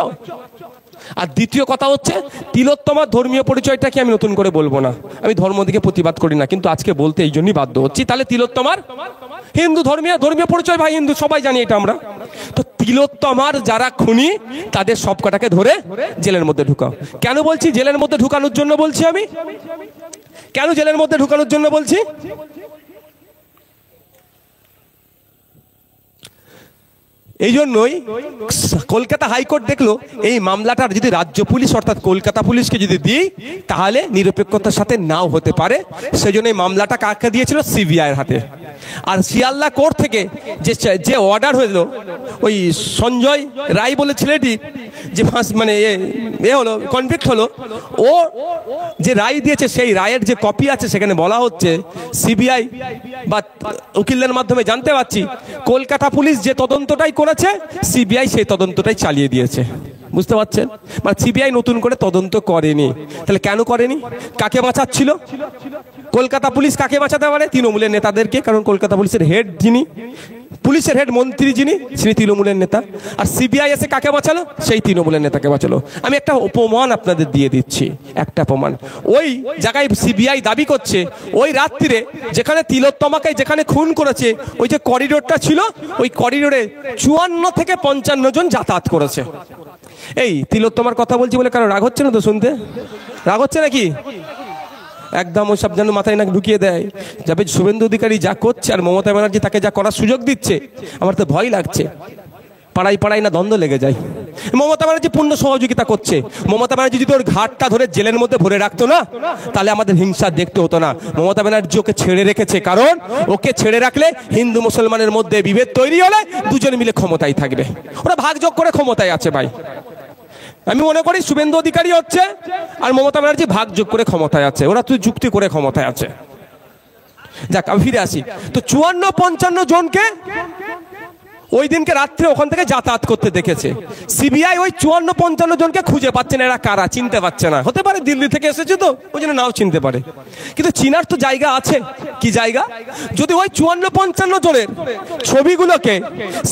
আর দ্বিতীয় কথা হচ্ছে, তিলোত্তমার ধর্মীয় পরিচয়টা কি আমি নতুন করে বলবো না, আমি ধর্ম দিকে প্রতিবাদ করি না, কিন্তু আজকে বলতে এই জন্যই বাধ্য হচ্ছি। তাহলে তিলোত্তমার হিন্দু ধর্মীয় পরিচয়, ভাই হিন্দু সবাই জানি এটা আমরা। তো তিলোত্তমার যারা খুনি তাদের সব কটাকে ধরে জেলের মধ্যে ঢুকাও। কেন বলছি জেলের মধ্যে ঢুকানোর জন্য বলছি আমি, কেন জেলের মধ্যে ঢুকানোর জন্য বলছি? এই জন্যই কলকাতা হাইকোর্ট দেখলো এই মামলাটার যদি রাজ্য পুলিশ অর্থাৎ কলকাতা পুলিশকে যদি দিই তাহলে নিরপেক্ষতার সাথে নাও হতে পারে, সেজন্য এই মামলাটা কাকে দিয়েছিল? সিবিআইয়ের হাতে। আর শিয়ালদা কোর্ট থেকে যে অর্ডার হলো, ওই সঞ্জয় রায় বলে ছেলেটি যে মানে এ হলো কনভিক্ট হলো, ও যে রায় দিয়েছে সেই রায়ের যে কপি আছে সেখানে বলা হচ্ছে সিবিআই বা উকিলদের মাধ্যমে জানতে পারছি কলকাতা পুলিশ যে তদন্তটাই করেছে সিবিআই সেই তদন্তটাই চালিয়ে দিয়েছে। বুঝতে পারছেন? মানে সিবিআই নতুন করে তদন্ত করেনি। তাহলে কেন করেনি? কাকে বাঁচাচ্ছিল? কলকাতা পুলিশ কাকে বাঁচাতে পারে? তৃণমূলের নেতাদেরকে, কারণ কলকাতা পুলিশের হেড যিনি, পুলিশের হেড মন্ত্রী যিনি, তিনি তৃণমূলের নেতা। আর সিবিআই এসে কাকে বাঁচালো? সেই তৃণমূলের নেতাকে বাঁচালো। আমি একটা প্রমাণ আপনাদের দিয়ে দিচ্ছি, একটা প্রমাণ। ওই জায়গায় সিবিআই দাবি করছে ওই রাত্রিরে যেখানে তিলোত্তমাকে যেখানে খুন করেছে ওই যে করিডোরটা ছিল, ওই করিডোরে 54 থেকে 55 জন যাতায়াত করেছে। এই তিলোত্তমার কথা বলছি বলে কারো রাগ হচ্ছে না তো? শুনতে রাগ হচ্ছে নাকি? একদম ওই সব যেন মাথায় না ঢুকিয়ে দেয়। যাবে শুভেন্দু অধিকারী যা করছে আর মমতা ব্যানার্জি তাকে যা করার সুযোগ দিচ্ছে, আমার তো ভয় লাগছে। পাড়ায় পাড়ায় না দ্বন্দ্ব লেগে যায়। মমতা ব্যানার্জি পূর্ণ সহযোগিতা করছে। মমতা ব্যানার্জি যদি ওর ঘাটটা ধরে জেলের মধ্যে ভরে রাখতো না, তাহলে আমাদের হিংসা দেখতে হতো না। মমতা ব্যানার্জি ওকে ছেড়ে রেখেছে, কারণ ওকে ছেড়ে রাখলে হিন্দু মুসলমানের মধ্যে বিভেদ তৈরি হলে দুজন মিলে ক্ষমতায় থাকবে। ওরা ভাগযোগ করে ক্ষমতায় আছে ভাই। আমি মনে করি শুভেন্দু অধিকারী হচ্ছে আর মমতা ব্যানার্জি ভাগযোগ করে ক্ষমতায় আছে, ওরা তুই যুক্তি করে ক্ষমতায় আছে। যাক, আমি ফিরে আসি। তো 54-55 জনকে ওই দিনকে রাত্রে ওখান থেকে যাতায়াত করতে দেখেছে সিবিআই। ওই 54-55 জনকে খুঁজে পাচ্ছে না, এরা কারা চিনতে পারছে না। হতে পারে দিল্লি থেকে এসেছে তো ওই জন্য নাও চিনতে পারে, কিন্তু চিনার তো জায়গা আছে। কি জায়গা? যদি ওই 54-55 জনের ছবিগুলোকে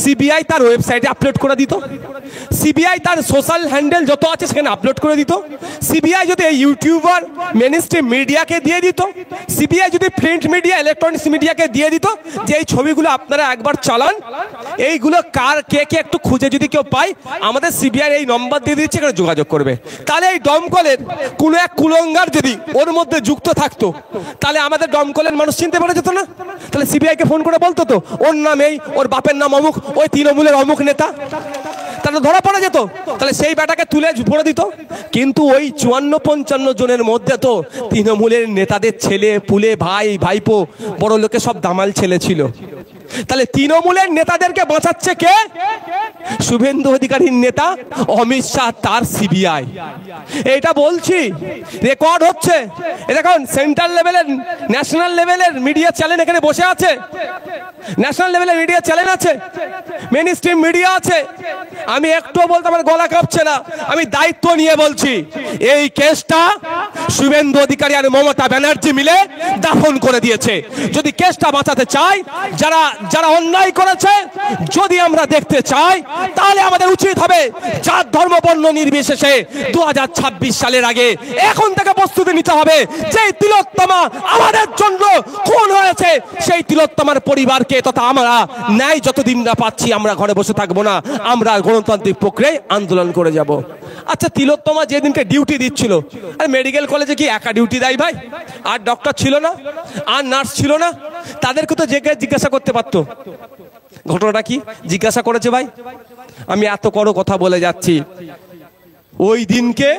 সিবিআই তার ওয়েবসাইটে আপলোড করে দিত, সিবিআই তার সোশ্যাল হ্যান্ডেল যত আছে সেখানে আপলোড করে দিত, সিবিআই যদি ইউটিউবার মেনস্ট্রিম মিডিয়াকে দিয়ে দিত, সিবিআই যদি প্রিন্ট মিডিয়া ইলেকট্রনিক্স মিডিয়াকে দিয়ে দিত যে এই ছবিগুলো আপনারা একবার চালান, এইগুলো কার কে কে একটু খুঁজে যদি কেউ পায় আমাদের সিবিআই এই নম্বর দিয়ে দিচ্ছে, এখানে যোগাযোগ করবে। তাহলে এই দমকলের কোনো এক কুলঙ্গার যদি ওর মধ্যে যুক্ত থাকতো, তাহলে আমাদের দমকলের মানুষ চিনতে পারা যেত না। তাহলে সিবিআইকে ফোন করে বলতো তো ওর নাম এই, ওর বাপের নাম অমুক, ওই তৃণমূলের অমুক নেতা, তাহলে ধরা পড়া যেত। তাহলে সেই ব্যাটাকে তুলে ভরে দিত। কিন্তু ওই 54-55 জনের মধ্যে তো তৃণমূলের নেতাদের ছেলে পুলে, ভাই ভাইপো, বড় লোকে সব দামাল ছেলে ছিল। তাহলে তৃণমূলের নেতাদেরকে বাঁচাচ্ছে কে? শুভেন্দু অধিকারীর নেতা অমিত শাহ, তার সিবিআই। এটা বলছি, রেকর্ড হচ্ছে। দেখুন, সেন্ট্রাল লেভেলের ন্যাশনাল লেভেলের মিডিয়া চ্যানেল এখানে বসে আছে। ন্যাশনাল লেভেলে মিডিয়া চ্যানেল আছে, মেইন স্ট্রিম মিডিয়া আছে। আমি একটুও বলতে আমার গলা কাঁপছে না, আমি দায়িত্ব নিয়ে বলছি এই কেসটা শুভেন্দু অধিকারী আর মমতা ব্যানার্জি মিলে দাফন করে দিয়েছে। যদি কেসটা বাঁচাতে চাই, যারা যারা অন্যায় করেছে যদি আমরা দেখতে চাই, তাহলে আমাদের উচিত হবে জাত ধর্ম বর্ণ নির্বিশেষে 2026 সালের আগে এখন থেকে প্রস্তুতি নিতে হবে। যেই তিলোত্তমা আমাদের জন্য খুন হয়েছে, সেই তিলোত্তমার পরিবারকে তথা আমরা ন্যায় যতদিন না পাচ্ছি আমরা ঘরে বসে থাকবো না, আমরা গণতান্ত্রিক প্রক্রিয়ায় আন্দোলন করে যাব। আচ্ছা, তিলোত্তমা যেদিনকে ডিউটি দিচ্ছিল, আর মেডিকেল কলেজে কি একা ডিউটি দেয় ভাই? আর ডক্টর ছিল না, আর নার্স ছিল না? তাদেরকে তো জিজ্ঞাসা করতে পারতো ঘটনাটা কি। জিজ্ঞাসা করেছে ভাই? আমি এত বড় কথা বলে যাচ্ছি, ওই দিনকে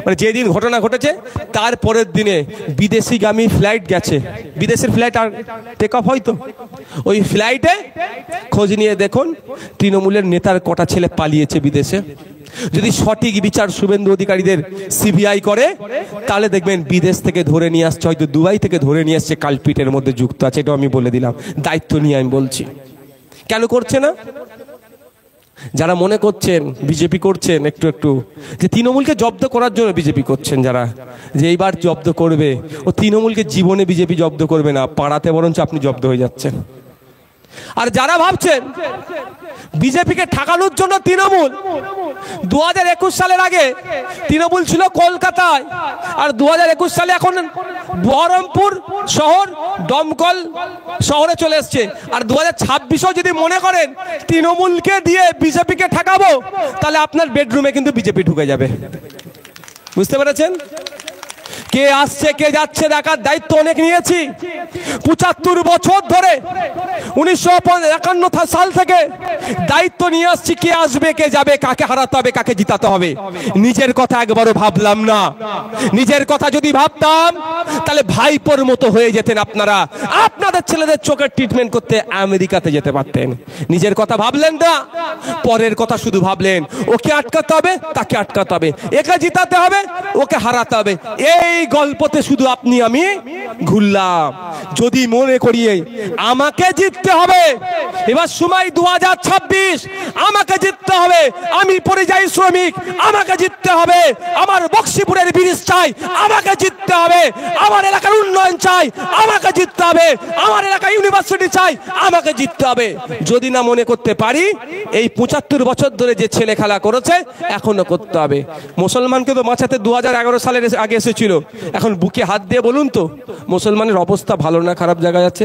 মানে যেদিন ঘটনা ঘটেছে তার পরের দিনে বিদেশিগামী ফ্লাইট গেছে, বিদেশের ফ্লাইট আর টেক অফ হয়তো, ওই ফ্লাইটে খোঁজ নিয়ে দেখুন তৃণমূলের নেতার কটা ছেলে পালিয়েছে বিদেশে। যদি সঠিক বিচার শুভেন্দু অধিকারীদের সিবিআই করে, তাহলে দেখবেন বিদেশ থেকে ধরে নিয়ে আসছে, হয়তো দুবাই থেকে ধরে নিয়ে আসছে, কালপিটের মধ্যে যুক্ত আছে। এটাও আমি বলে দিলাম, দায়িত্ব নিয়ে আমি বলছি। কেন করছে না? যারা মনে করছেন বিজেপি করছেন একটু একটু, যে তৃণমূলকে জব্দ করার জন্য বিজেপি করছেন, যারা যে এইবার জব্দ করবে, ও তৃণমূলকে জীবনে বিজেপি জব্দ করবে না, পাড়াতে বরঞ্চ আপনি জব্দ হয়ে যাচ্ছেন। আর যারা ভাবছেন বিজেপিকে ঠকানোর জন্য তৃণমূল, 2021 সালের আগে তৃণমূল ছিল কলকাতায়, আর 2021 সালে এখন বহরমপুর শহর দমকল শহরে চলে এসছে। আর 2026-ও যদি মনে করেন তৃণমূলকে দিয়ে বিজেপিকে ঠকাবো, তাহলে আপনার বেডরুমে কিন্তু বিজেপি ঢুকে যাবে। বুঝতে পেরেছেন? কে আসছে কে যাচ্ছে দেখার দায়িত্ব অনেক নিয়েছি। 75 বছর ধরে 1951 সাল থেকে দায়িত্ব নিয়ে আসছি, কে আসবে কে যাবে, কাকে হারাতে হবে কাকে জিতাতে হবে। নিজের কথা একবারও ভাবলাম না। নিজের কথা যদি ভাবতাম তাহলে ভাইপোর মতো হয়ে যেতেন আপনারা, আপনাদের ছেলেদের চোখের ট্রিটমেন্ট করতে আমেরিকাতে যেতে পারতেন। নিজের কথা ভাবলেন না, পরের কথা শুধু ভাবলেন। ওকে আটকাতে হবে তাকে আটকাতে হবে, একে জিতাতে হবে ওকে হারাতে হবে, এই গল্পতে শুধু আপনি আমি ঘুরলাম। যদি মনে করিয়ে আমাকে জিততে হবে, এবার সময় 2026, আমাকে জিততে হবে। আমি পরিযায়ী শ্রমিক, আমাকে জিততে হবে। আমার বক্সিপুরের ব্রিজ চাই, আমাকে জিততে হবে। আমার এলাকার উন্নয়ন চাই, আমাকে জিততে হবে। আমার এলাকায় ইউনিভার্সিটি চাই, আমাকে জিততে হবে। যদি না মনে করতে পারি, এই 75 বছর ধরে যে ছেলে খেলা করেছে এখনো করতে হবে। মুসলমানকে তো বাঁচাতে 2011 সালের আগে এসেছিল। এখন বুকে হাত দিয়ে বলুন তো মুসলমানের অবস্থা ভালো না খারাপ জায়গায় আছে?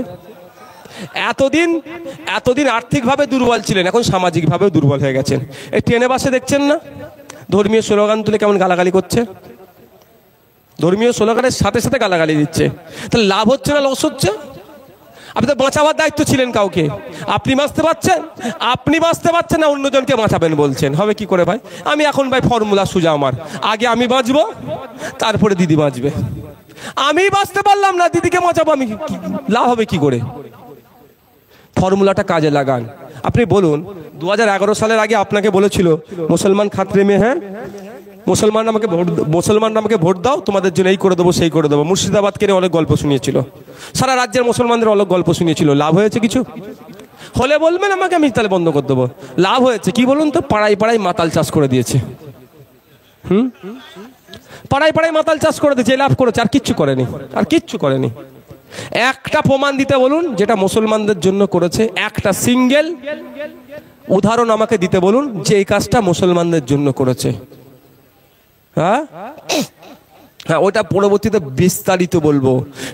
এতদিন আর্থিকভাবে দুর্বল ছিলেন, এখন সামাজিকভাবেও দুর্বল হয়ে গেছেন। এই ট্রেনে বাসে দেখছেন না ধর্মীয় স্লোগান তুলে কেমন গালাগালি করছে? ধর্মীয় স্লোগানের সাথে সাথে গালাগালি দিচ্ছে। তাহলে লাভ হচ্ছে না লস হচ্ছে? আপনি তো বাঁচাবার দায়িত্ব ছিলেন কাউকে, আপনি বাঁচতে পারছেন? আপনি বাঁচতে পারছেন না, অন্যজনকে বাঁচাবেন বলছেন। হবে কি করে ভাই? আমি এখন ভাই ফর্মুলা সোজা আমার, আগে আমি বাঁচবো তারপরে দিদি বাঁচবে। আমি বাঁচতে পারলাম না, দিদিকে বাঁচাবো, আমি লাভ হবে কি করে? ফর্মুলাটা কাজে লাগান। আপনি বলুন 2011 সালের আগে আপনাকে বলেছিল মুসলমান খাতরে মে হ্যাঁ, মুসলমানরা আমাকে ভোট দাও, তোমাদের জন্য এই করে দেবো সেই করে দেবো। মুর্শিদাবাদকে নিয়ে অনেক গল্প শুনিয়েছিল, সারা রাজ্যের মুসলমানদের অনেক গল্প শুনিয়েছিল। লাভ হয়েছে কিছু? হলে বলবেন আমাকে, আমি তাহলে বন্ধ করে দেবো। লাভ হয়েছে কি বলুন তো? পাড়ায় পাড়ায় মাতাল চাষ করে দিয়েছে। পাড়ায় পাড়ায় মাতাল চাষ করে দিয়েছে, লাভ করেছে। আর কিচ্ছু করেনি, আর কিচ্ছু করেনি। একটা প্রমাণ দিতে বলুন যেটা মুসলমানদের জন্য করেছে, একটা সিঙ্গেল উদাহরণ আমাকে দিতে বলুন যে এই কাজটা মুসলমানদের জন্য করেছে। হ্যাঁ, ওটা পরবর্তীতে বিস্তারিত বলবো।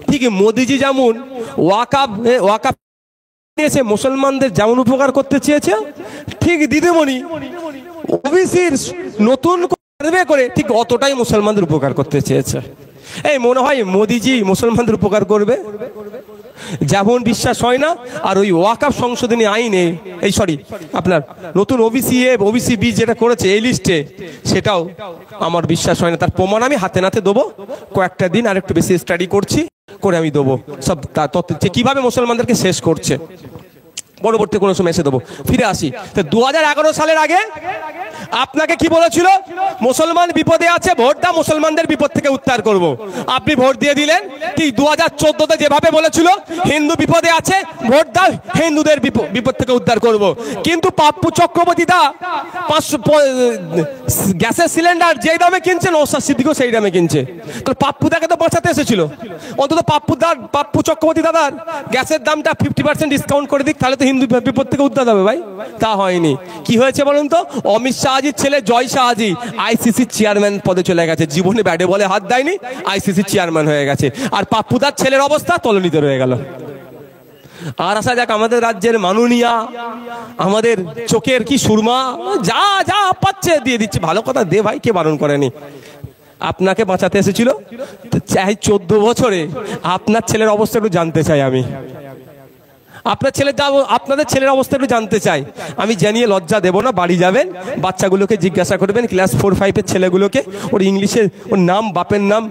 ঠিক মোদিজি যেমন ওয়াকাফ নিয়েছে, মুসলমানদের যেমন উপকার করতে চেয়েছে, ঠিক দিদিমণি ওবিসির নতুন সার্ভে করে ঠিক অতটাই মুসলমানদের উপকার করতে চেয়েছে। এই মনে হয় মোদিজি মুসলমানদের উপকার করবে? যেমন বিশ্বাস হয় না। আর ওই ওয়াকাফ সংশোধনী আইনে, এই সরি আপনার নতুন ওবিসি বি যেটা করেছে এই লিস্টে, সেটাও আমার বিশ্বাস হয় না। তার প্রমাণ আমি হাতে নাতে দেবো, কয়েকটা দিন আর একটু বেশি স্টাডি করছি, করে আমি দেবো সব কিভাবে মুসলমানদেরকে শেষ করছে। পরবর্তী কোনো সময় এসে দেবো। ফিরে আসি। তো 2011 সালের আগে আপনাকে কি বলেছিল? মুসলমান বিপদে আছে, ভোট দাও, মুসলমানদের বিপদ থেকে উদ্ধার করব। আপনি ভোট দিয়ে দিলেন। কি 2014-তে যেভাবে বলেছিল হিন্দু বিপদে আছে, ভোট দাও, হিন্দুদের বিপদ থেকে উদ্ধার করব। কিন্তু পাপ্পু চক্রবর্তী দা 500 গ্যাসের সিলিন্ডার যেই দামে কিনছে, নওশাদ সিদ্দিকীও সেই দামে কিনছে। তাহলে পাপ্পু দাকে তো বাঁচাতে এসেছিল। অন্তত পাপ্পু চক্রবর্তী দাদার গ্যাসের দামটা 50% ডিসকাউন্ট করে দিক, তাহলে তো হিন্দু বিপদ থেকে উদ্ধার হবে ভাই। তা হয়নি। কি হয়েছে বলুন তো? অমিত শাহজির ছেলে জয় শাহজি আইসিসি চেয়ারম্যান পদে চলে গেছে। জীবনে ব্যাটে বলে হাত দেয়নি, আইসিসি চেয়ারম্যান হয়ে গেছে। আর পাপ্পুদার ছেলের অবস্থা তলনিতে রয়ে গেল। আর আসা যাক আমাদের রাজ্যের মাননীয়া, আমাদের চোখের কি সুরমা, যা যা পাচ্ছে দিয়ে দিচ্ছে। ভালো কথা, দে ভাই, কে বারণ করেনি। আপনাকে বাঁচাতে এসেছিল। চাই 14 বছরে আপনার ছেলের অবস্থা একটু জানতে চাই আমি। আপনাদের ছেলের অবস্থা একটু জানতে চাই আমি। জানিয়ে লজ্জা দেব না। বাড়ি যাবেন, বাচ্চাগুলোকে জিজ্ঞাসা করবেন, ক্লাস 4-5-এর ছেলেগুলোকে ওর ইংলিশে ওর নাম, বাপের নাম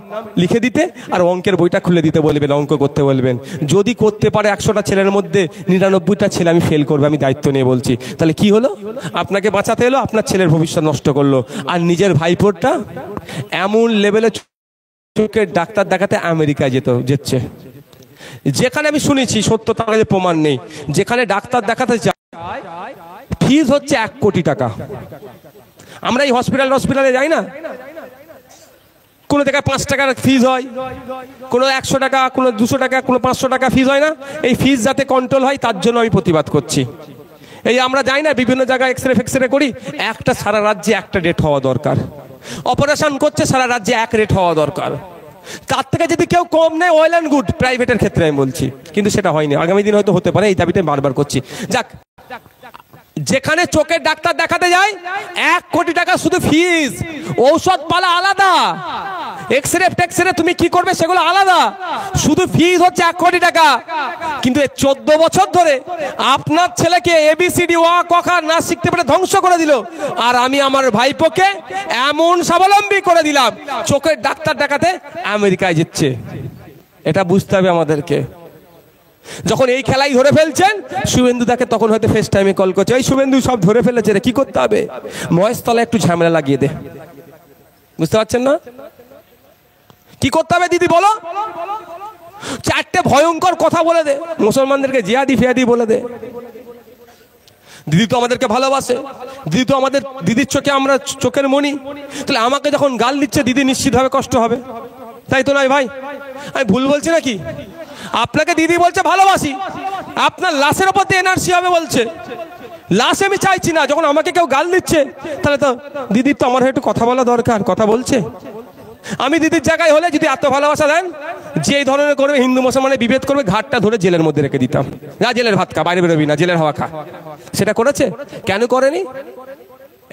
লিখে দিতে, আর অঙ্কের বইটা খুলে দিতে বলবেন, অঙ্ক করতে বলবেন। যদি করতে পারে 100টা ছেলের মধ্যে 99টা ছেলে আমি ফেল করবো, আমি দায়িত্ব নিয়ে বলছি। তাহলে কি হলো? আপনাকে বাঁচাতে এলো, আপনার ছেলের ভবিষ্যৎ নষ্ট করলো। আর নিজের ভাইপোরটা এমন লেভেলে চোখের ডাক্তার দেখাতে আমেরিকায় যেচ্ছে, যেখানে আমি শুনেছি, সত্য তার কাছে প্রমাণ নেই, যেখানে ডাক্তার দেখাতে যায় ফিজ হচ্ছে 1 কোটি টাকা। আমরা এই হসপিটালে যাই না, কোনো জায়গায় 5 টাকার ফিজ হয়, কোনো 100 টাকা, কোনো 200 টাকা, কোনো 500 টাকা ফিজ হয় না। এই ফিজ যাতে কন্ট্রোল হয় তার জন্য আমি প্রতিবাদ করছি। এই আমরা যাই না বিভিন্ন জায়গায় এক্সরে করি, একটা সারা রাজ্যে একটা রেট হওয়া দরকার। অপারেশন করছে সারা রাজ্যে 1 রেট হওয়া দরকার। তার থেকে যদি কেউ কম নেয়, ওয়েল অ্যান্ড গুড, প্রাইভেটের ক্ষেত্রে আমি বলছি। কিন্তু সেটা হয়নি, আগামী দিন হয়তো হতে পারে, এই দাবিটা বারবার করছি। যাক, যেখানে চোখের ডাক্তার দেখাতে যায় 1 কোটি টাকা শুধু ফিজ, ঔষধ পালা আলাদা, এক্সরে তুমি কি করবে সেগুলো আলাদা, শুধু ফিজ হচ্ছে 1 কোটি টাকা। কিন্তু 14 বছর ধরে আপনার ছেলেকে ABCD ওয়া কখা না শিখতে পেরে ধ্বংস করে দিল। আর আমি আমার ভাইপোকে এমন স্বাবলম্বী করে দিলাম, চোখের ডাক্তার দেখাতে আমেরিকায় যাচ্ছে। এটা বুঝতে হবে আমাদেরকে। যখন এই খেলাই ধরে ফেলছেন, শুভেন্দু দাকে তখন হয়তো ফেস টাইমে কল করছে, এই শুভেন্দু সব ধরে ফেলেছে রে, কি করতে হবে? মহেশতলা একটু ঝামেলা লাগিয়ে দে। বুঝতে পারছেন না? কি করতে হবে দিদি বলো? 4টে ভয়ঙ্কর কথা বলে দে, মুসলমানদেরকে জিহাদি ফিয়াদি বলে দে। দিদি তো আমাদেরকে ভালোবাসে, দিদি তো আমাদের, দিদির চোখে আমরা চোখের মণি। তাহলে আমাকে যখন গাল দিচ্ছে, দিদি নিশ্চিতভাবে কষ্ট হবে, তাই তো নয় ভাই? আমি ভুল বলছি নাকি? আপনাকে দিদি বলছে ভালোবাসি, আপনার লাশের ওপর দিয়ে এনআরসি হবে বলছে। লাশ আমি চাইছি না, যখন আমাকে কেউ গাল দিচ্ছে, তাহলে তো দিদির তো আমার একটু কথা বলা দরকার। কথা বলছে। আমি দিদির জায়গায় হলে যদি এত ভালোবাসা দেন, যে এই ধরনের করবে, হিন্দু মুসলমানের বিভেদ করবে, ঘাটটা ধরে জেলের মধ্যে রেখে দিতাম। না, জেলের ভাত খা, বাইরে বেরোবি না, জেলের হাওয়া খা। সেটা করেছে? কেন করেনি?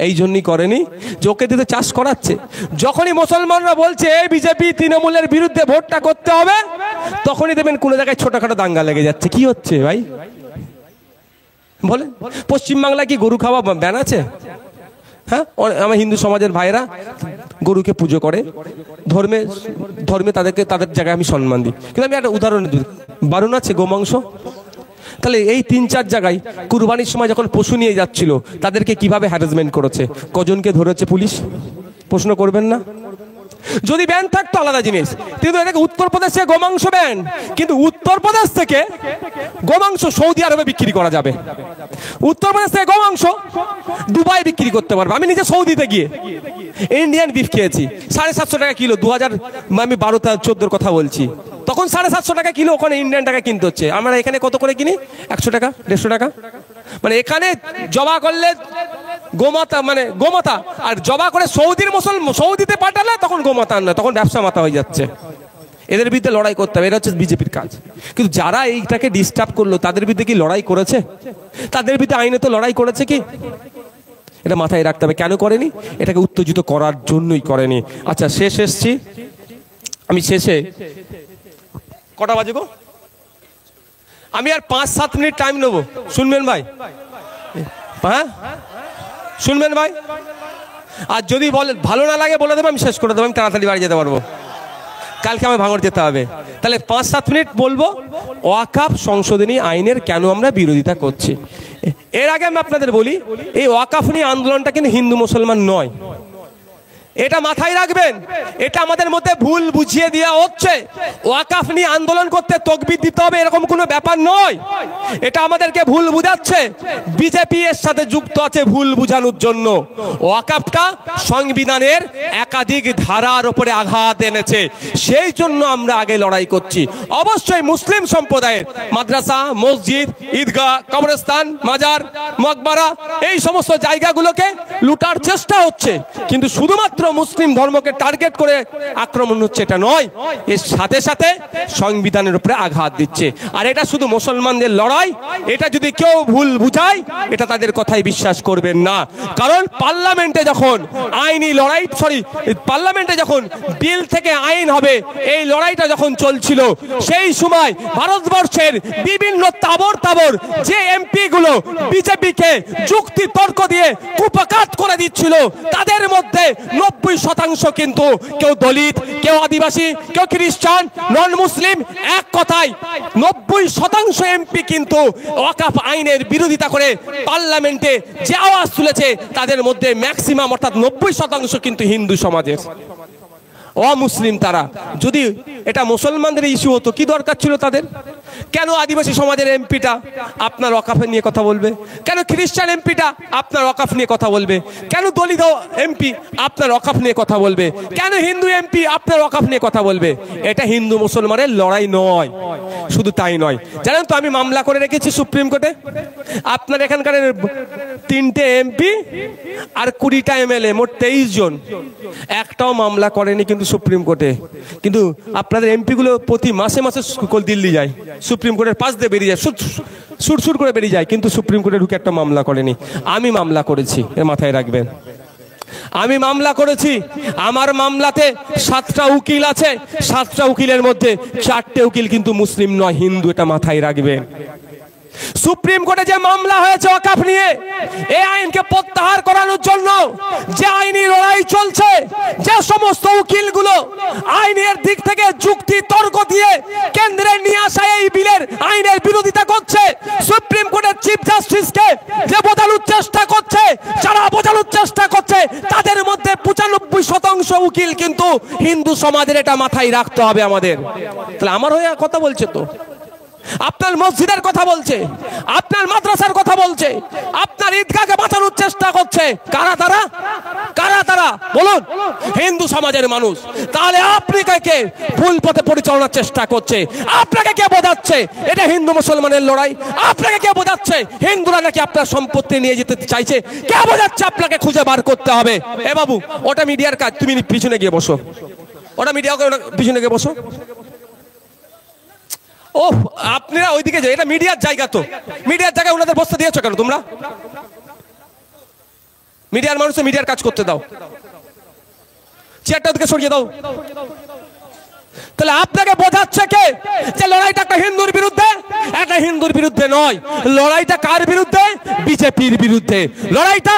এই জন্যই করেনি, চোখে দিতে চাষ করাচ্ছে। যখনই মুসলমানরা বলছে এই বিজেপি তৃণমূলের বিরুদ্ধে ভোটটা করতে হবে, তখনই দেখবেন কোনো জায়গায় ছোটখাটো দাঙ্গা লেগে যাচ্ছে। কি হচ্ছে ভাই বলে? পশ্চিমবাংলায় কি গরু খাওয়া ব্যান আছে? হ্যাঁ, আমার হিন্দু সমাজের ভাইরা গরুকে পুজো করে, ধর্মে তাদেরকে তাদের জায়গায় আমি সম্মান দিই। কিন্তু আমি একটা উদাহরণ দিই, বারণ আছে গোমাংস। তাহলে এই 3-4 জায়গায় কুরবানির সময় যখন পশু নিয়ে যাচ্ছিল, তাদেরকে কিভাবে হ্যারাসমেন্ট করেছে, কজনকে ধরেছে পুলিশ? প্রশ্ন করবেন না? যদি ব্যান থাকতো আলাদা জিনিস, কিন্তু এটাকে উত্তরপ্রদেশে গোমাংস ব্যান, কিন্তু উত্তরপ্রদেশ থেকে গোমাংস সৌদি আরবে বিক্রি করা যাবে। উত্তরপ্রদেশ থেকে গোমাংস দুবাই বিক্রি করতে পারবে। আমি নিজে সৌদিতে গিয়ে ইন্ডিয়ান বিফ খেয়েছি, 750 টাকা কিলো। 2000 আমি 12-14 কথা বলছি, তখন 750 টাকা কিলো, ওখানে ইন্ডিয়ান টাকা কিনতে হচ্ছে। আমরা এখানে কত করে কিনি? 100 টাকা, 150 টাকা। মানে এখানে জবা করলে গোমাতা, আর জবা করে সৌদিতে পাঠালে তখন গোমাতা না, তখন ব্যবসা মাথা হয়ে যাচ্ছে। এদের বিরুদ্ধে লড়াই করতে হবে, এটা হচ্ছে বিজেপির কাজ। কিন্তু যারা এইটাকে ডিস্টার্ব করলো, তাদের বিরুদ্ধে কি লড়াই করেছে? তাদের বিরুদ্ধে আইনে তো লড়াই করেছে কি? এটা মাথায় রাখতে হবে। কেন করেনি? এটাকে উত্তেজিত করার জন্যই করেনি। আচ্ছা, শেষ এসছি আমি। শেষে কটা বাজে গো? আমি আর 5-7 মিনিট টাইম নেবো, শুনবেন ভাই? হ্যাঁ শুনবেন ভাই? আর যদি বলে ভালো না লাগে বলে দেবো, আমি শেষ করে দেবো, আমি তাড়াতাড়ি বাড়ি যেতে পারবো। কালকে আমার ভাঙড় যেতে হবে। তাহলে 5-7 মিনিট বলবো ওয়াকাফ সংশোধনী আইনের কেন আমরা বিরোধিতা করছি। এর আগে আমি আপনাদের বলি, এই ওয়াকাফ নিয়ে আন্দোলনটা কিন্তু হিন্দু মুসলমান নয়, এটা মাথায় রাখবেন। এটা আমাদের মধ্যে ভুল বুঝিয়ে দেওয়া হচ্ছে। ওয়াকাফ নিয়ে আন্দোলন করতে তকবির দিতে হবে এরকম কোনো ব্যাপার নয়, এটা আমাদেরকে ভুল বুঝাচ্ছে। বিজেপি এর সাথে যুক্ত আছে ভুল বুঝানোর জন্য। ওয়াকাফটা সংবিধানের একাধিক ধারার উপরে আঘাত এনেছে, সেই জন্য আমরা আগে লড়াই করছি। অবশ্যই মুসলিম সম্প্রদায়ের মাদ্রাসা, মসজিদ, ঈদগাহ, কবরস্থান, মাজার, মকবরা এই সমস্ত জায়গাগুলোকে লুটার চেষ্টা হচ্ছে, কিন্তু শুধুমাত্র মুসলিম ধর্মকে টার্গেট করে আক্রমণ হচ্ছে এটা নয়, এর সাথে সাথে সংবিধানের উপরে আঘাত দিচ্ছে। আর এটা শুধু মুসলমানদের লড়াই, এটা যদি কেউ ভুল বুঝায় এটা তাদের কথাই বিশ্বাস করবেন না। কারণ পার্লামেন্টে যখন আইনি লড়াই, পার্লামেন্টে যখন বিল থেকে আইন হবে এই লড়াইটা যখন চলছিল, সেই সময় ভারতবর্ষের বিভিন্ন তাবর যে এমপি গুলো বিজেপিকে যুক্তি তর্ক দিয়ে কুপকাত করে দিচ্ছিল, তাদের মধ্যে 90% কিন্তু কেউ দলিত, কেউ আদিবাসী, কেউ খ্রিস্টান, নন মুসলিম, এক কথায় 90% এমপি কিন্তু ওয়াকাফ আইনের বিরোধিতা করে পার্লামেন্টে যে আওয়াজ তুলেছে তাদের মধ্যে ম্যাক্সিমাম অর্থাৎ 90% কিন্তু হিন্দু সমাজের অমুসলিম। তারা যদি এটা মুসলমানদের ইস্যু হতো কি দরকার ছিল তাদের? কেন আদিবাসী সমাজের এমপিটা আপনার ওয়াকাফ নিয়ে কথা বলবে? কেন খ্রিস্টান এমপিটা আপনার ওয়াকাফ নিয়ে কথা বলবে? কেন দলিত এমপি আপনার ওয়াকাফ নিয়ে কথা বলবে? কেন হিন্দু এমপি আপনার ওয়াকাফ নিয়ে কথা বলবে? এটা হিন্দু মুসলমানের লড়াই নয়। শুধু তাই নয়, জানেন তো আমি মামলা করে রেখেছি সুপ্রিম কোর্টে। আপনার এখানকার 3টে এমপি আর 20টা এমএলএ, মোট 23 জন, একটাও মামলা করেনি কিন্তু সুপ্রিম কোর্টে। কিন্তু আপনাদের এমপি গুলো প্রতি মাসে মাসে দিল্লি যায়, সুপ্রিম কোর্টের পাশ দিয়ে বেরিয়ে যায়, সুট করে বেরিয়ে যায়, কিন্তু সুপ্রিম কোর্টে ঢুকে একটা মামলা করেনি। আমি মামলা করেছি, এর মাথায় রাখবেন। আমি মামলা করেছি, আমার মামলাতে 7টা উকিল আছে, 7টা উকিলের মধ্যে 4টে উকিল কিন্তু মুসলিম নয়, হিন্দু, এটা মাথায় রাখবেন। সুপ্রিম কোর্টে যে মামলা হয়েছে ওয়াকাফ নিয়ে, এই আইনকে প্রত্যাহার করানোর জন্য যে আইনি লড়াই চলছে, যে সমস্ত উকিলগুলো আইনের দিক থেকে যুক্তি তর্ক দিয়ে কেন্দ্রে নিয়ে আসা এই বিলের আইনের বিরোধিতা করছে, সুপ্রিম কোর্টের চিফ জাস্টিসকে যে বোঝানোর চেষ্টা করছে, যারা বোঝানোর চেষ্টা করছে তাদের মধ্যে 95% উকিল কিন্তু হিন্দু সমাজের, এটা মাথায় রাখতে হবে আমাদের। তাহলে আমার হয়ে কথা বলছে তো, আপনার মসজিদের কথা বলছে, আপনার মাদ্রাসার কথা বলছে, আপনার ঈদগাহকে বাঁচানোর চেষ্টা করছে, কারা তারা বলুন? হিন্দু সমাজের মানুষ। তাহলে আপনি কে ভুল পথে পরিচালনার চেষ্টা করছে? আপনাকে কে বোঝাচ্ছে এটা হিন্দু মুসলমানের লড়াই? আপনাকে কে বোঝাচ্ছে হিন্দুরা নাকি আপনার সম্পত্তি নিয়ে যেতে চাইছে? কে বোঝাচ্ছে? আপনাকে খুঁজে বার করতে হবে। এ বাবু, ওটা মিডিয়ার কাজ, তুমি পিছনে গিয়ে বসো, ওটা মিডিয়া পিছনে গিয়ে বসো। ও আপনারা ওইদিকে যাই, এটা মিডিয়ার জায়গা, তো মিডিয়ার জায়গায় ওনাদের বসতে দিয়েছো কেন তোমরা? মিডিয়ার মানুষকে মিডিয়ার কাজ করতে দাও, চেয়ারটা ওদিকে সরিয়ে দাও। তাহলে আপনাকে বোঝাচ্ছে কে যে লড়াইটা একটা হিন্দুর বিরুদ্ধে? একটা হিন্দুর বিরুদ্ধে নয়, লড়াইটা কার বিরুদ্ধে? বিজেপির বিরুদ্ধে। লড়াইটা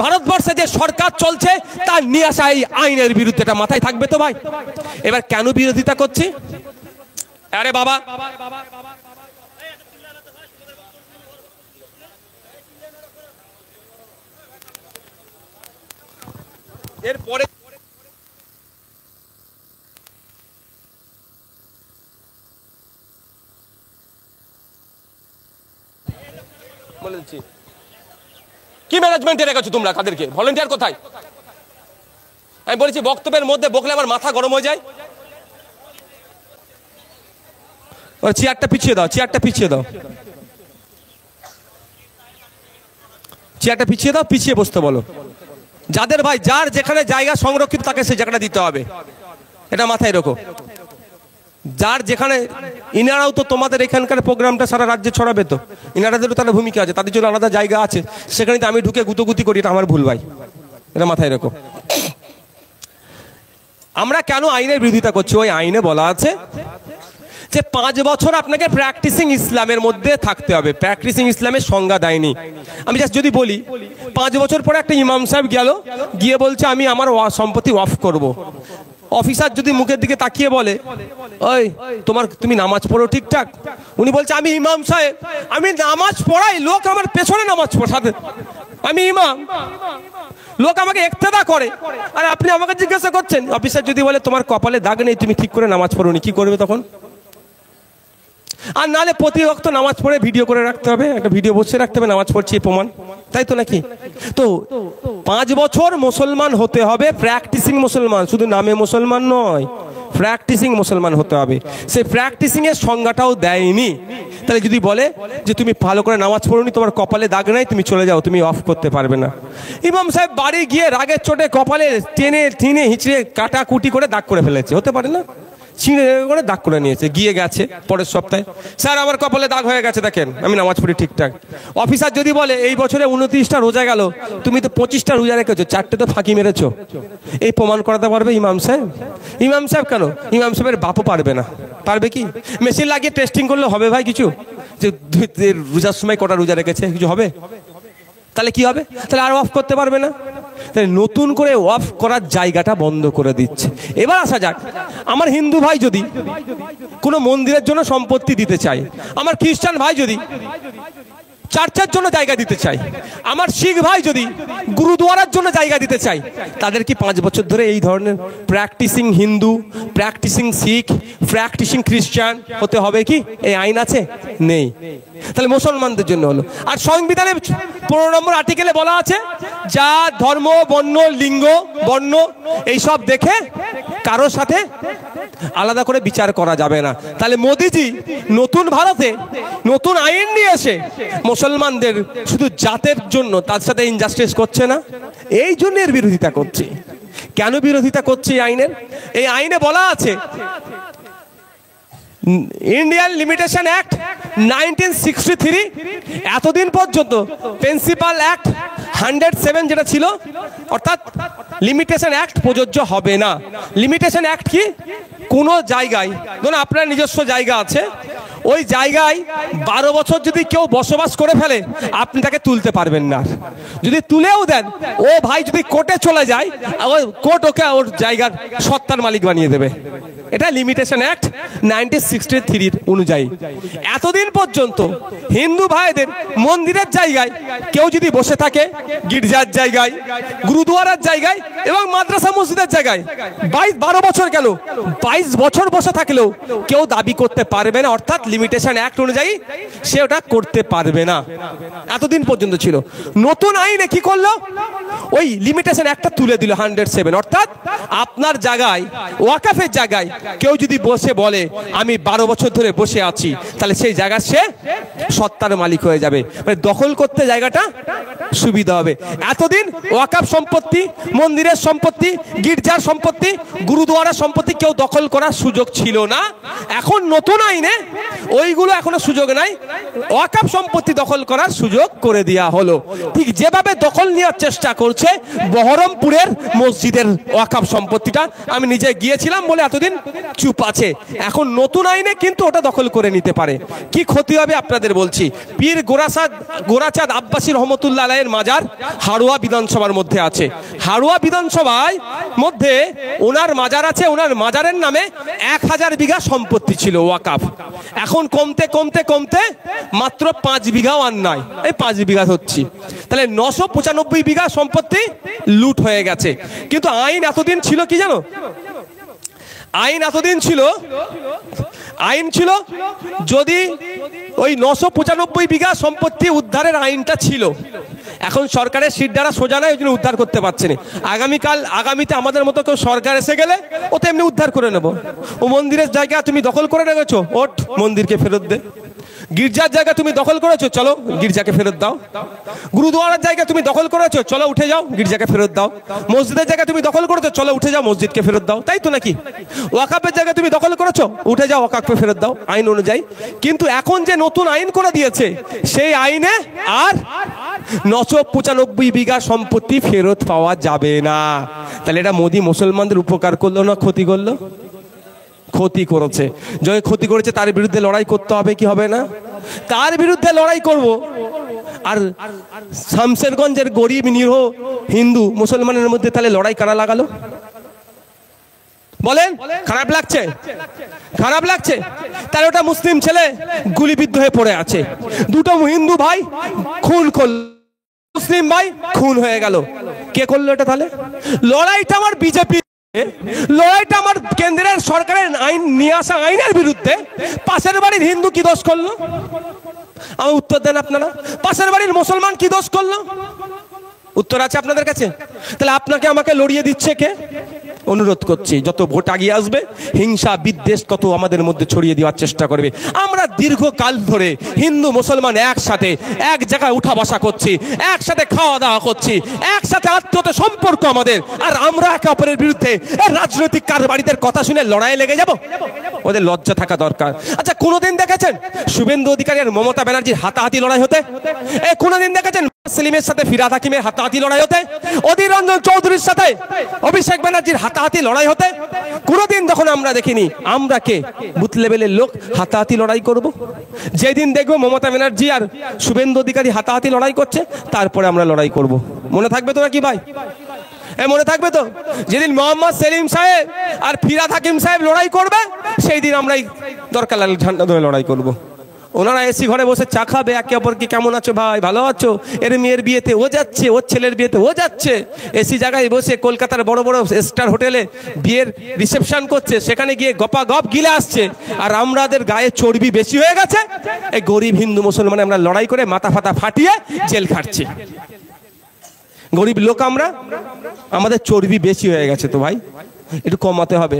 ভারতবর্ষে যে সরকার চলছে তার নিয়ে আসা এই আইনের বিরুদ্ধে, এটা মাথায় থাকবে তো ভাই। এবার কেন বিরোধিতা করছি? আরে বাবা, এরপরে বলেছি কি ম্যানেজমেন্টে রেখেছো তোমরা? কাদেরকে? ভলান্টিয়ার কোথায়? আমি বলেছি বক্তব্যের মধ্যে বকলে আমার মাথা গরম হয়ে যায়। চেয়ারটা পিছিয়ে দাও, চেয়ারটা পিছিয়ে দাও, চেয়ারটা পিছিয়ে দাও, পিছিয়ে বসতে বলো। যাদের ভাই যার যেখানে জায়গা সংরক্ষিত তাকে সেই জায়গাটা দিতে হবে, এটা মাথায় রাখো। যার যেখানে, ইনারাও তো তোমাদের এখানকার প্রোগ্রামটা সারা রাজ্যে ছড়াবে, তো ইনারাদেরও তাদের ভূমিকা আছে, তাদের জন্য আলাদা জায়গা আছে, সেখানে আমি ঢুকে গুতোগুতি করি, এটা আমার ভুল ভাই, এটা মাথায় রাখো। আমরা কেন আইনের বিরোধিতা করছি? ওই আইনে বলা আছে যে 5 বছর আপনাকে প্র্যাকটিসিং ইসলামের মধ্যে থাকতে হবে। প্র্যাকটিসিং ইসলামের সংজ্ঞা দেয়নি। আমি জাস্ট যদি বলি, 5 বছর পরে একটা ইমাম সাহেব গিয়ে বলছে আমি আমার সম্পত্তি ওয়াকফ করব। অফিসার যদি মুখের দিকে তাকিয়ে বলে, ওই তুমি নামাজ পড়ো ঠিকঠাক, উনি বলছে আমি ইমাম সাহেব, আমি নামাজ পড়াই, লোক আমার পেছনে নামাজ পড়াতে, আমি ইমাম, লোক আমাকে ইক্তেদা করে, আর আপনি আমাকে জিজ্ঞাসা করছেন। অফিসার যদি বলে তোমার কপালে দাগ নেই, তুমি ঠিক করে নামাজ পড়োনি, কি করবে তখন? আর নালে প্রতি ওয়াক্ত নামাজ পড়ে ভিডিও করে রাখতে হবে, একটা ভিডিও বসে রাখতে হবে নামাজ পড়ছি প্রমাণ, তাই তো নাকি? তো 5 বছর মুসলমান হতে হবে, প্র্যাকটিসিং মুসলমান, শুধু নামে মুসলমান নয়, প্র্যাকটিসিং মুসলমান হতে হবে। সেই প্র্যাকটিসিং এর সংজ্ঞাটাও দেয়নি। তাহলে যদি বলে যে তুমি ভালো করে নামাজ পড়োনি, তোমার কপালে দাগ নাই, তুমি চলে যাও, তুমি অফ করতে পারবে না। ইমাম সাহেব বাড়ি গিয়ে রাগের চোটে কপালে টেনে হিঁচড়ে কাটাকুটি করে দাগ করে ফেলেছে, হতে পারে না? ছিঁড়ে করে দাগ করে নিয়েছে, গিয়ে গেছে পরের সপ্তাহে, স্যার আমার কপালে দাগ হয়ে গেছে, দেখেন আমি নামাজ পড়ি ঠিকঠাক। অফিসার যদি বলে এই বছরে 29টা রোজা গেল, তুমি তো 25টা রোজা রেখেছো, 4টে তো ফাঁকি মেরেছো, এই প্রমাণ করাতে পারবে ইমাম সাহেব? ইমাম সাহেব কেন, ইমাম সাহেবের বাপও পারবে না। পারবে কি? মেশিন লাগিয়ে টেস্টিং করলে হবে ভাই কিছু? যে রোজার সময় কটা রোজা রেখেছে, কিছু হবে? তাহলে কি হবে? তাহলে আর অফ করতে পারবে না। তাহলে নতুন করে অফ করার জায়গাটা বন্ধ করে দিচ্ছে। এবার আসা যাক, আমার হিন্দু ভাই যদি কোনো মন্দিরের জন্য সম্পত্তি দিতে চায়, আমার খ্রিস্টান ভাই যদি চার্চের জন্য জায়গা দিতে চাই, আমার শিখ ভাই যদি গুরুদুয়ারার জন্য জায়গা দিতে চাই, তাদের কি 5 বছর ধরে এই ধরনের প্র্যাকটিসিং হিন্দু, প্র্যাকটিসিং শিখ, প্র্যাকটিসিং খ্রিস্টান হতে হবে কি? এই আইন আছে? নেই। তাহলে মুসলমানদের জন্য হলো। আর সংবিধানের 15 নম্বর আর্টিকেলে বলা আছে জাত, ধর্ম, বর্ণ, লিঙ্গ, বর্ণ এইসব দেখে কারোর সাথে আলাদা করে বিচার করা যাবে না। তাহলে মোদিজি নতুন ভারতে নতুন আইন নিয়ে এসে মুসলমানদের শুধু জাতের জন্য তার সাথে ইনজাস্টিস করছে না, এই জন্য এর বিরোধিতা করছে। কেন বিরোধিতা করছে এই আইনের? এই আইনে বলা আছে ইন্ডিয়ান লিমিটেশন অ্যাক্ট 1963 এতদিন পর্যন্ত প্রিন্সিপাল অ্যাক্ট 107 যেটা ছিল, অর্থাৎ লিমিটেশন অ্যাক্ট প্রযোজ্য হবে না। লিমিটেশন অ্যাক্ট কি? কোনো জায়গায়, ধরুন আপনার নিজস্ব জায়গা আছে, ওই জায়গায় 12 বছর যদি কেউ বসবাস করে ফেলে, আপনি তাকে তুলতে পারবেন না। যদি তুলেও দেন, ও ভাই যদি কোর্টে চলে যায়, কোর্ট ওকে ওর জায়গার সত্তার মালিক বানিয়ে দেবে। এটা লিমিটেশন অ্যাক্ট 1963 অনুযায়ী। এতদিন পর্যন্ত হিন্দু ভাইদের মন্দিরের জায়গায় কেউ যদি বসে থাকে, গির্জার জায়গায়, গুরুদুয়ারার জায়গায় এবং মাদ্রাসা মসজিদের জায়গায় 12 বছর কেন 22 বছর বসে থাকলেও কেউ দাবি করতে পারবে না, অর্থাৎ লিমিটেশন অ্যাক্ট অনুযায়ী সে ওটা করতে পারবে না। এতদিন পর্যন্ত ছিল। নতুন আইনে কি করলো? ওই লিমিটেশন অ্যাক্টটা তুলে দিল 107, অর্থাৎ আপনার জায়গায়, ওয়াকাফের জায়গায় কেউ যদি বসে বলে আমি 12 বছর ধরে বসে আছি, তাহলে সেই জায়গা সে সত্তার মালিক হয়ে যাবে, মানে দখল করতে জায়গাটা সুবিধা হবে। এতদিন ওয়াকাফ সম্পত্তি, মন্দিরের সম্পত্তি, গির্জার সম্পত্তি, গুরুদুয়ারার সম্পত্তি কেউ দখল করার সুযোগ ছিল না। এখন নতুন আইনে ওইগুলো এখনো সুযোগ নাই, ওয়াকাফ সম্পত্তি দখল করার সুযোগ করে দেওয়া হলো। ঠিক যেভাবে দখল নেওয়ার চেষ্টা করছে বহরমপুরের মসজিদের ওয়াকাফ সম্পত্তিটা, আমি নিজে গিয়েছিলাম বলে এতদিন চুপ আছে, এখন নতুন আইনে কিন্তু ওটা দখল করে নিতে পারে। কি ক্ষতি হবে আপনাদের বলছি। পীর গোরাচাঁদ আব্বাসী রহমতুল্লাহ আলাইহির মাজার হাড়ুয়া বিধানসভার মধ্যে আছে। হাড়ুয়া বিধানসভায় মধ্যে ওনার মাজার আছে। ওনার মাজারের নামে 1000 বিঘা সম্পত্তি ছিল ওয়াকাফ। এখন কমতে কমতে কমতে মাত্র 5 বিঘাও আর নাই, এই 5 বিঘা হচ্ছে। তাহলে 995 বিঘা সম্পত্তি লুট হয়ে গেছে। কিন্তু আইন এতদিন ছিল কি জানো? আইন এতদিন ছিল, আইন ছিল যদি ওই 995 বিঘা সম্পত্তি উদ্ধারের আইনটা ছিল। এখন সরকারের সিট দ্বারা সোজা নয়, ওই জন্য উদ্ধার করতে পারছে না। আগামীতে আমাদের মতো কেউ সরকার এসে গেলে ও তো এমনি উদ্ধার করে নেবো। ও মন্দিরের জায়গা তুমি দখল করে রেখেছো, ওঠ মন্দিরকে ফেরত দে। গির্জার জায়গা তুমি দখল করেছো, চলো গির্জাকে ফেরত দাও। গুরুদুয়ারার জায়গা তুমি দখল করেছো, চলো উঠে যাও, গির্জাকে ফেরত দাও। মসজিদের জায়গা তুমি দখল করেছো, চলো উঠে যাও, মসজিদকে ফেরত দাও। তাই তো নাকি? ওয়াকাফের জায়গা তুমি দখল করেছো, উঠে যাও, ওয়াকাফকে ফেরত দাও আইন অনুযায়ী। কিন্তু এখন যে নতুন আইন করে দিয়েছে, সেই আইনে আর 995 বিঘা সম্পত্তি ফেরত পাওয়া যাবে না। তাহলে এটা মোদি মুসলমানদের উপকার করলো না ক্ষতি করলো? ক্ষতি করেছে। যে ক্ষতি করেছে তার বিরুদ্ধে লড়াই করতে হবে কি হবে না? তার বিরুদ্ধে লড়াই করব। আর শামশেরগঞ্জের গরিব নিরীহ হিন্দু মুসলমানের মধ্যে তাহলে লড়াই কারা লাগালো? বলেন খারাপ লাগছে? খারাপ লাগছে? তাহলে ওটা মুসলিম ছেলে গুলিবিদ্ধ হয়ে পড়ে আছে, দুটো হিন্দু ভাই খুন করল, মুসলিম ভাই খুন হয়ে গেল, কে করলো এটা? তাহলে লড়াইটা আমার বিজেপি, লড়াইটা আমার কেন্দ্রের সরকারের আইন নিয়ে আসা আইনের বিরুদ্ধে। পাশের বাড়ির হিন্দু কি দোষ করলো? আমার উত্তর দেন আপনারা। পাশের বাড়ির মুসলমান কি দোষ করলো? উত্তর আছে আপনাদের কাছে? তাহলে আপনাকে আমাকে লড়িয়ে দিচ্ছে কে? অনুরোধ করছি, যত ভোট আগিয়ে আসবে হিংসা বিদ্বেষ তত আমাদের মধ্যে ছড়িয়ে দেওয়ার চেষ্টা করবে। আমরা দীর্ঘকাল ধরে হিন্দু মুসলমান একসাথে এক জায়গায় উঠা বসা করছি, একসাথে খাওয়া দাওয়া করছি, একসাথে আত্মীয়তা সম্পর্ক আমাদের, আর আমরা একে অপরের বিরুদ্ধে রাজনৈতিক কারবারিদের কথা শুনে লড়াই লেগে যাব? ওদের লজ্জা থাকা দরকার। আচ্ছা কোনোদিন দেখেছেন শুভেন্দু অধিকারী আর মমতা ব্যানার্জির হাতাহাতি লড়াই হতে? কোনোদিন দেখেছেন সেলিমের সাথে ফিরহাদ হাকিমের হাতাহাতি লড়াই হতে? অধীর রঞ্জন চৌধুরীর সাথে অভিষেক ব্যানার্জির হাতাহাতি লড়াই হতে? কোনোদিন যখন আমরা দেখিনি। আমরা কে বুথ লেভেলের লোক হাতাহাতি লড়াই করব? যেদিন দেখবো মমতা ব্যানার্জি আর শুভেন্দু অধিকারী হাতাহাতি লড়াই করছে, তারপরে আমরা লড়াই করব। মনে থাকবে তো নাকি ভাই? মনে থাকবে তো? যেদিন মোহাম্মদ সেলিম সাহেব আর ফিরহাদ হাকিম সাহেব লড়াই করবে, সেই দিন আমরাই দরকার লাগলে ঝান্ডা ধরে লড়াই করব। ওনারা এসি ঘরে বসে চা খাবে, একে অপরকে কেমন আছো ভাই, ভালো আছো, এর মেয়ের বিয়েতে ও যাচ্ছে, ওর ছেলের বিয়েতে ও যাচ্ছে, এসি জায়গায় বসে কলকাতার বড় বড় স্টার হোটেলে বিয়ের রিসেপশন করছে, সেখানে গিয়ে গপা গপ গিলে আসছে। আর আমাদের গায়ে চর্বি বেশি হয়ে গেছে, এই গরিব হিন্দু মুসলমান আমরা লড়াই করে মাথা ফাতা ফাটিয়ে জেল খাটছি। গরিব লোক আমরা, আমাদের চর্বি বেশি হয়ে গেছে। তো ভাই একটু কমাতে হবে।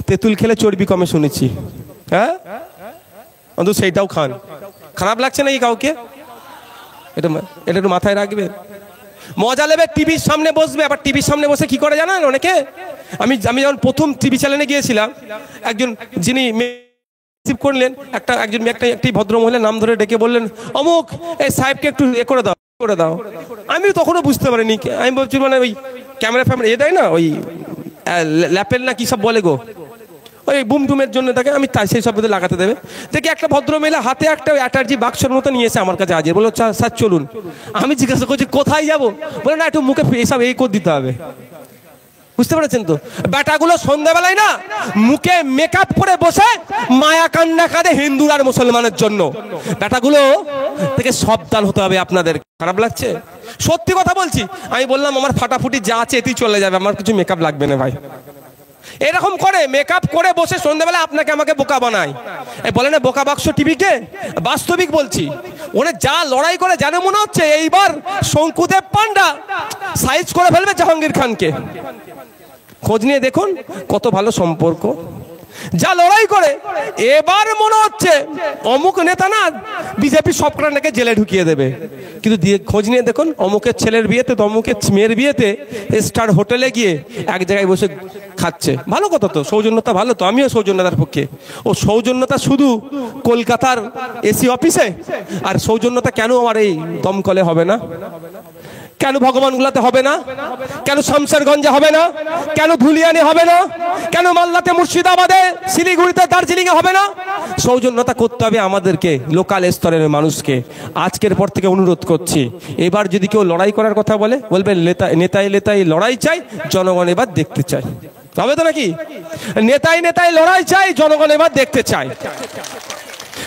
তেঁতুল খেলে চর্বি কমে শুনেছি, হ্যাঁ, অন্তত সেইটাও খান। খারাপ লাগছে নাকি কাউকে? এটা একটু মাথায় রাখবে। মজা নেবে, টিভির সামনে বসবে। আবার টিভির সামনে বসে কি করে জানেন অনেকে? আমি যখন প্রথম টিভি চ্যানেলে গিয়েছিলাম, একজন যিনি রিসিভ করলেন, একটি ভদ্র মহিলা নাম ধরে ডেকে বললেন, অমুক এই সাহেবকে একটু করে দাও, করে দাও। আমি তখনও বুঝতে পারিনি। আমি বলছি মানে ওই ক্যামেরা ফ্যামেরা দেয় না, ওই ল্যাপেল না কি সব বলে গো, ওই বুম টুমের জন্য তাকে আমি তাই সেই সব লাগাতে দেবে। দেখি একটা ভদ্র মহিলা হাতে একটা অ্যাটার্জি বাক্সের মতো নিয়ে এসে আমার কাছে হাজির, বললো স্যার চলুন। আমি জিজ্ঞাসা করছি কোথায় যাবো? বলে না একটু মুখে এসব এই করে দিতে হবে। বুঝতে পেরেছেন তো? ব্যাটাগুলো সন্ধ্যাবেলায় না মুখে মেকআপ করে বসে মায়া কান্না কাঁদে হিন্দু আর মুসলমানের জন্য। ব্যাটাগুলো থেকে সাবধান হতে হবে আপনাদের। খারাপ লাগছে? সত্যি কথা বলছি। আমি বললাম আমার ফাটাফুটি যা আছে এতেই চলে যাবে, আমার কিছু মেকআপ লাগবে না ভাই। এরকম করে মেকআপ করে বসে সন্ধ্যাবেলা আপনাকে আমাকে বোকা বানায়। বলে না বোকা বাক্স টিভিকে? বাস্তবিক বলছি, ওরা যা লড়াই করে জানে মনে হচ্ছে এইবার শঙ্কুদেব পান্ডা সাইজ করে ফেলবে জাহাঙ্গীর খানকে। খোঁজ নিয়ে দেখুন কত ভালো সম্পর্ক। যা লড়াই করে এবার মনে হচ্ছে অমুক নেতা না বিজেপি সব কটাকে জেলে ঢুকিয়ে দেবে। কিন্তু খোঁজ নিয়ে দেখুন অমুকের ছেলের বিয়েতে, অমুকের মেয়ের বিয়েতে স্টার হোটেলে গিয়ে এক জায়গায় বসে খাচ্ছে। ভালো কথা তো, সৌজন্যতা ভালো তো, আমিও সৌজন্যতার পক্ষে। ও সৌজন্যতা শুধু কলকাতার এসি অফিসে, আর সৌজন্যতা কেন আমার এই দমকলে হবে না? কেন ভগবানগুলাতে হবে না? কেন শামশেরগঞ্জে হবে না? কেন ধুলিয়ানে হবে না? কেন মালদাতে, মুর্শিদাবাদে, শিলিগুড়িতে, দার্জিলিংয়ে হবে না? সৌজন্যতা করতে হবে আমাদেরকে, লোকাল স্তরের মানুষকে। আজকের পর থেকে অনুরোধ করছি, এবার যদি কেউ লড়াই করার কথা বলে, বলবেন নেতাই নেতাই লড়াই চাই, জনগণ এবার দেখতে চাই। হবে তো নাকি? নেতাই নেতাই লড়াই চাই, জনগণ এবার দেখতে চাই।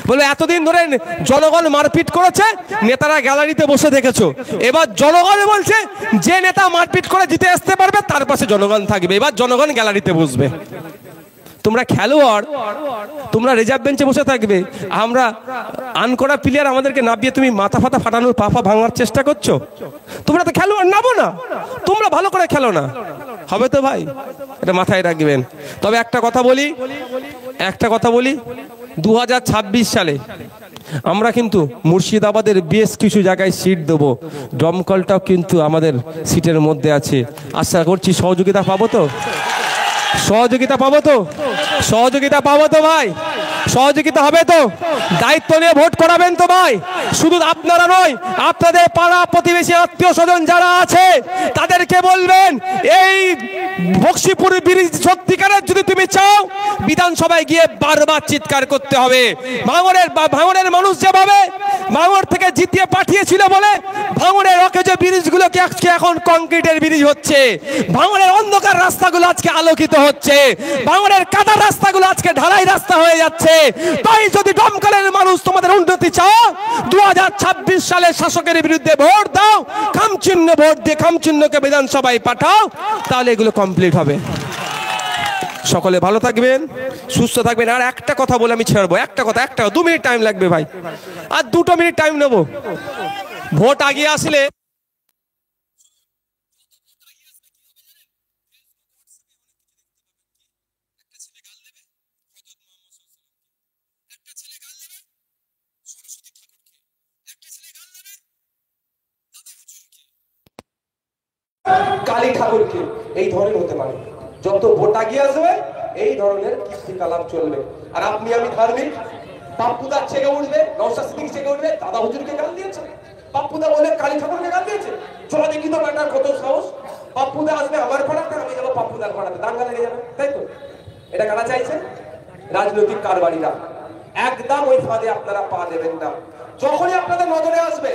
বলে এতদিন ধরে জনগণ মারপিট করেছে, নেতারা গ্যালারিতে বসে দেখেছো। এবার জনগণ বলছে যে নেতা মারপিট করে জিতে আসতে পারবে তার পাশে জনগণ থাকবে। এবার জনগণ গ্যালারিতে বসবে। তোমরা খেলোয়াড়, তোমরা রিজার্ভ বেঞ্চে বসে থাকবে। আমরা আনকোড়া প্লেয়ার, আমাদেরকে নামিয়ে তুমি মাথা ফাতা ফাটানোর পা ভাঙার চেষ্টা করছো। তোমরা তো খেলোয়াড় নাবো না, তোমরা ভালো করে খেলো না। হবে তো ভাই? এটা মাথায় রাখবেন। তবে একটা কথা বলি 2026 সালে আমরা কিন্তু মুর্শিদাবাদের বেশ কিছু জায়গায় সিট দেবো। দমকলটাও কিন্তু আমাদের সিটের মধ্যে আছে। আশা করছি সহযোগিতা পাবো তো? সহযোগিতা পাবো তো? সহযোগিতা পাবো তো ভাই? সহযোগিতা হবে তো? দায়িত্ব নিয়ে ভোট করাবেন তো ভাই? শুধু আপনারা নয়, আপনাদের পাড়া প্রতিবেশী আত্মীয় স্বজন যারা আছে তাদেরকে বলবেন এই বক্সিপুর ব্রিজ সত্যিকারের যদি তুমি চাও বিধানসভায় গিয়ে বারবার চিৎকার করতে হবে। ভাঙড়ের মানুষ যেভাবে ভাঙড় থেকে জিতিয়ে পাঠিয়েছিল বলে ভাঙড়ের অকেজ ব্রিজগুলোকে আজকে এখন কংক্রিটের ব্রিজ হচ্ছে, ভাঙড়ের অন্ধকার রাস্তাগুলো আজকে আলোকিত হচ্ছে, ভাঙড়ের কাদা রাস্তাগুলো আজকে ঢালাই রাস্তা হয়ে যাচ্ছে। তাই যদি দমকলের মানুষ তোমাদের উন্নতি চাও 2026 সালে শাসকের বিরুদ্ধে ভোট দাও, খামচিহ্ন ভোট দিয়ে খামচিহ্নকে বিধানসভায় পাঠাও, তাহলে এগুলো কমপ্লিট হবে। সকলে ভালো থাকবেন, সুস্থ থাকবেন। আর একটা কথা বলে আমি ছেড়বো, একটা 2 মিনিট টাইম লাগবে ভাই, আর 2 মিনিট টাইম নেবো। ভোট আগিয়ে আসলে কালী ঠাকুরকে এই ধরনের হতে পারে। যত ভোট আগিয়ে আসবে এই ধরনের কীর্তি কালাম চলবে। আর আপনি আমি ধার্মিক, পাপ্পুদার ছেগে উঠবে, নওশাদ সিদ্দিকী ছেগে উঠবে, দাদা হুজুরকে গাল দিয়েছে, পাপ্পুদা বলে কালী ঠাকুরকে গাল দিয়েছে। চলো দেখি তো ব্যাটার কত সাহস। পাপ্পুদা আসবে আমার পাড়াতে, আমি যাবো পাপ্পুদার পাড়াতে, দাঙ্গা লেগে যাবে, তাই তো? এটা কারা চাইছে? রাজনৈতিক কারবারিরা। একদম ওই ফাঁদে আপনারা পা দেবেন না। যখনই আপনাদের নজরে আসবে,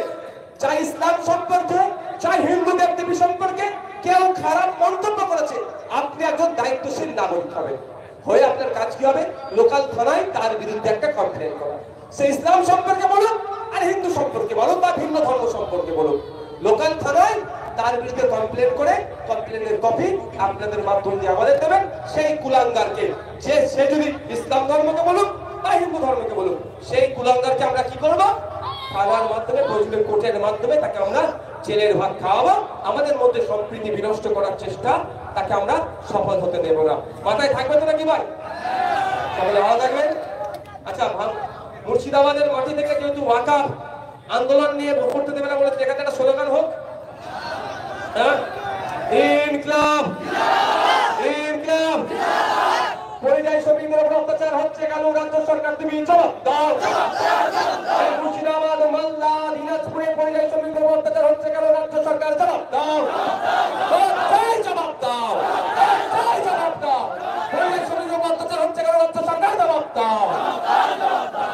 চাই ইসলাম সম্পর্কে, চাই হিন্দু দেবদেবী সম্পর্কে কেউ খারাপ মন্তব্য করেছে, আপনি একজন দায়িত্বশীল নাগরিক হবেন, হয়ে আপনার কাজ কি হবে? লোকাল থানায় তার বিরুদ্ধে একটা কমপ্লেন করা। সে ইসলাম সম্পর্কে বলুন আর হিন্দু সম্পর্কে বলুন বা ভিন্ন ধর্ম সম্পর্কে বলুন, লোকাল থানায় তার বিরুদ্ধে কমপ্লেন করে কমপ্লেনের কপি আপনাদের মাধ্যম দিয়ে আমাদের দেবেন। সেই কুলাঙ্গারকে, সে যদি ইসলাম ধর্মকে বলুন বা হিন্দু ধর্মকে বলুন, সেই কুলাঙ্গারকে আমরা কি করবো? থানার মাধ্যমে, প্রয়োজনীয় কোর্টের মাধ্যমে তাকে আমরা জেলের ভাত খাওয়াবো। আমাদের মধ্যে সম্প্রীতি বিনষ্ট করার চেষ্টা, তাকে আমরা সফল হতে দেব না। মাথায় থাকবে তো নাকি ভাই? সকলে ভালো থাকবেন। আচ্ছা, মুর্শিদাবাদের মাটি থেকে যেহেতু ওয়াকাফ আন্দোলন নিয়ে করতে দেবে না বলেছে, এখানে একটা স্লোগান হোক, হ্যাঁ, ইনকিলাব ইনকিলাব। পরিযায়ী শ্রমিকদের উপর অত্যাচার হচ্ছে কেন? রাজ্য সরকার তুমি জবাব দাও। মুর্শিদাবাদ, মালদা, দিনাজপুরে পরিযায়ী শ্রমিকদের উপর অত্যাচার হচ্ছে কেন? রাজ্য সরকার জবাব দাও, জবাব দাও, জবাব দাও। পরিযায়ী শ্রমিকদের উপর অত্যাচার হচ্ছে কেন? রাজ্য সরকার জবাব দাও।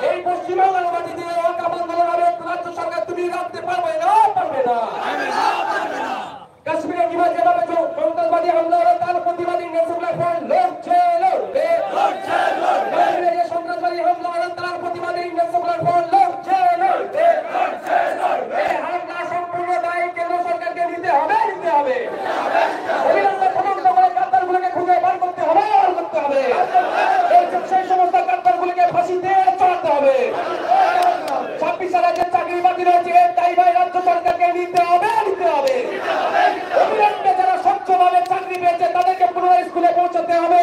এই পশ্চিমবঙ্গের মাটি দিয়ে ওয়াকাফ আন্দোলন হবে, রাজ্য সরকার তুমি রাখতে পারবে না, পারবে না। কাশ্মীরে কিভাবে যেভাবে সন্ত্রাসবাদী হামলা হলো তার প্রতিবাদী নেসুলার ফ্রন্ট লড়ছে, লড়বে, লড়ছে, লড়বে। সন্ত্রাসবাদী হামলা হলো তার প্রতিবাদী নেসুলার ফ্রন্ট লড়ছে, লড়বে, লড়ছে, লড়বে। হামলা সম্পূর্ণ দায়ী কেন্দ্র সরকারকে নিতে হবে, নিতে হবে। অবিলম্বে তদন্ত করে কাতারগুলোকে খুঁজে বার করতে হবে, বার করতে হবে। সেই সমস্ত কাতারগুলোকে ফাঁসিতে চড়াতে হবে। 26 রাজ্যের চাকরি বাকি রয়েছে, তাই ভাই রাজ্য সরকারকে নিতে হবে, নিতে হবে। অবিলম্বে যারা স্বচ্ছভাবে চাকরি পেয়েছে তাদেরকে পুনরায় স্কুলে পৌঁছাতে হবে।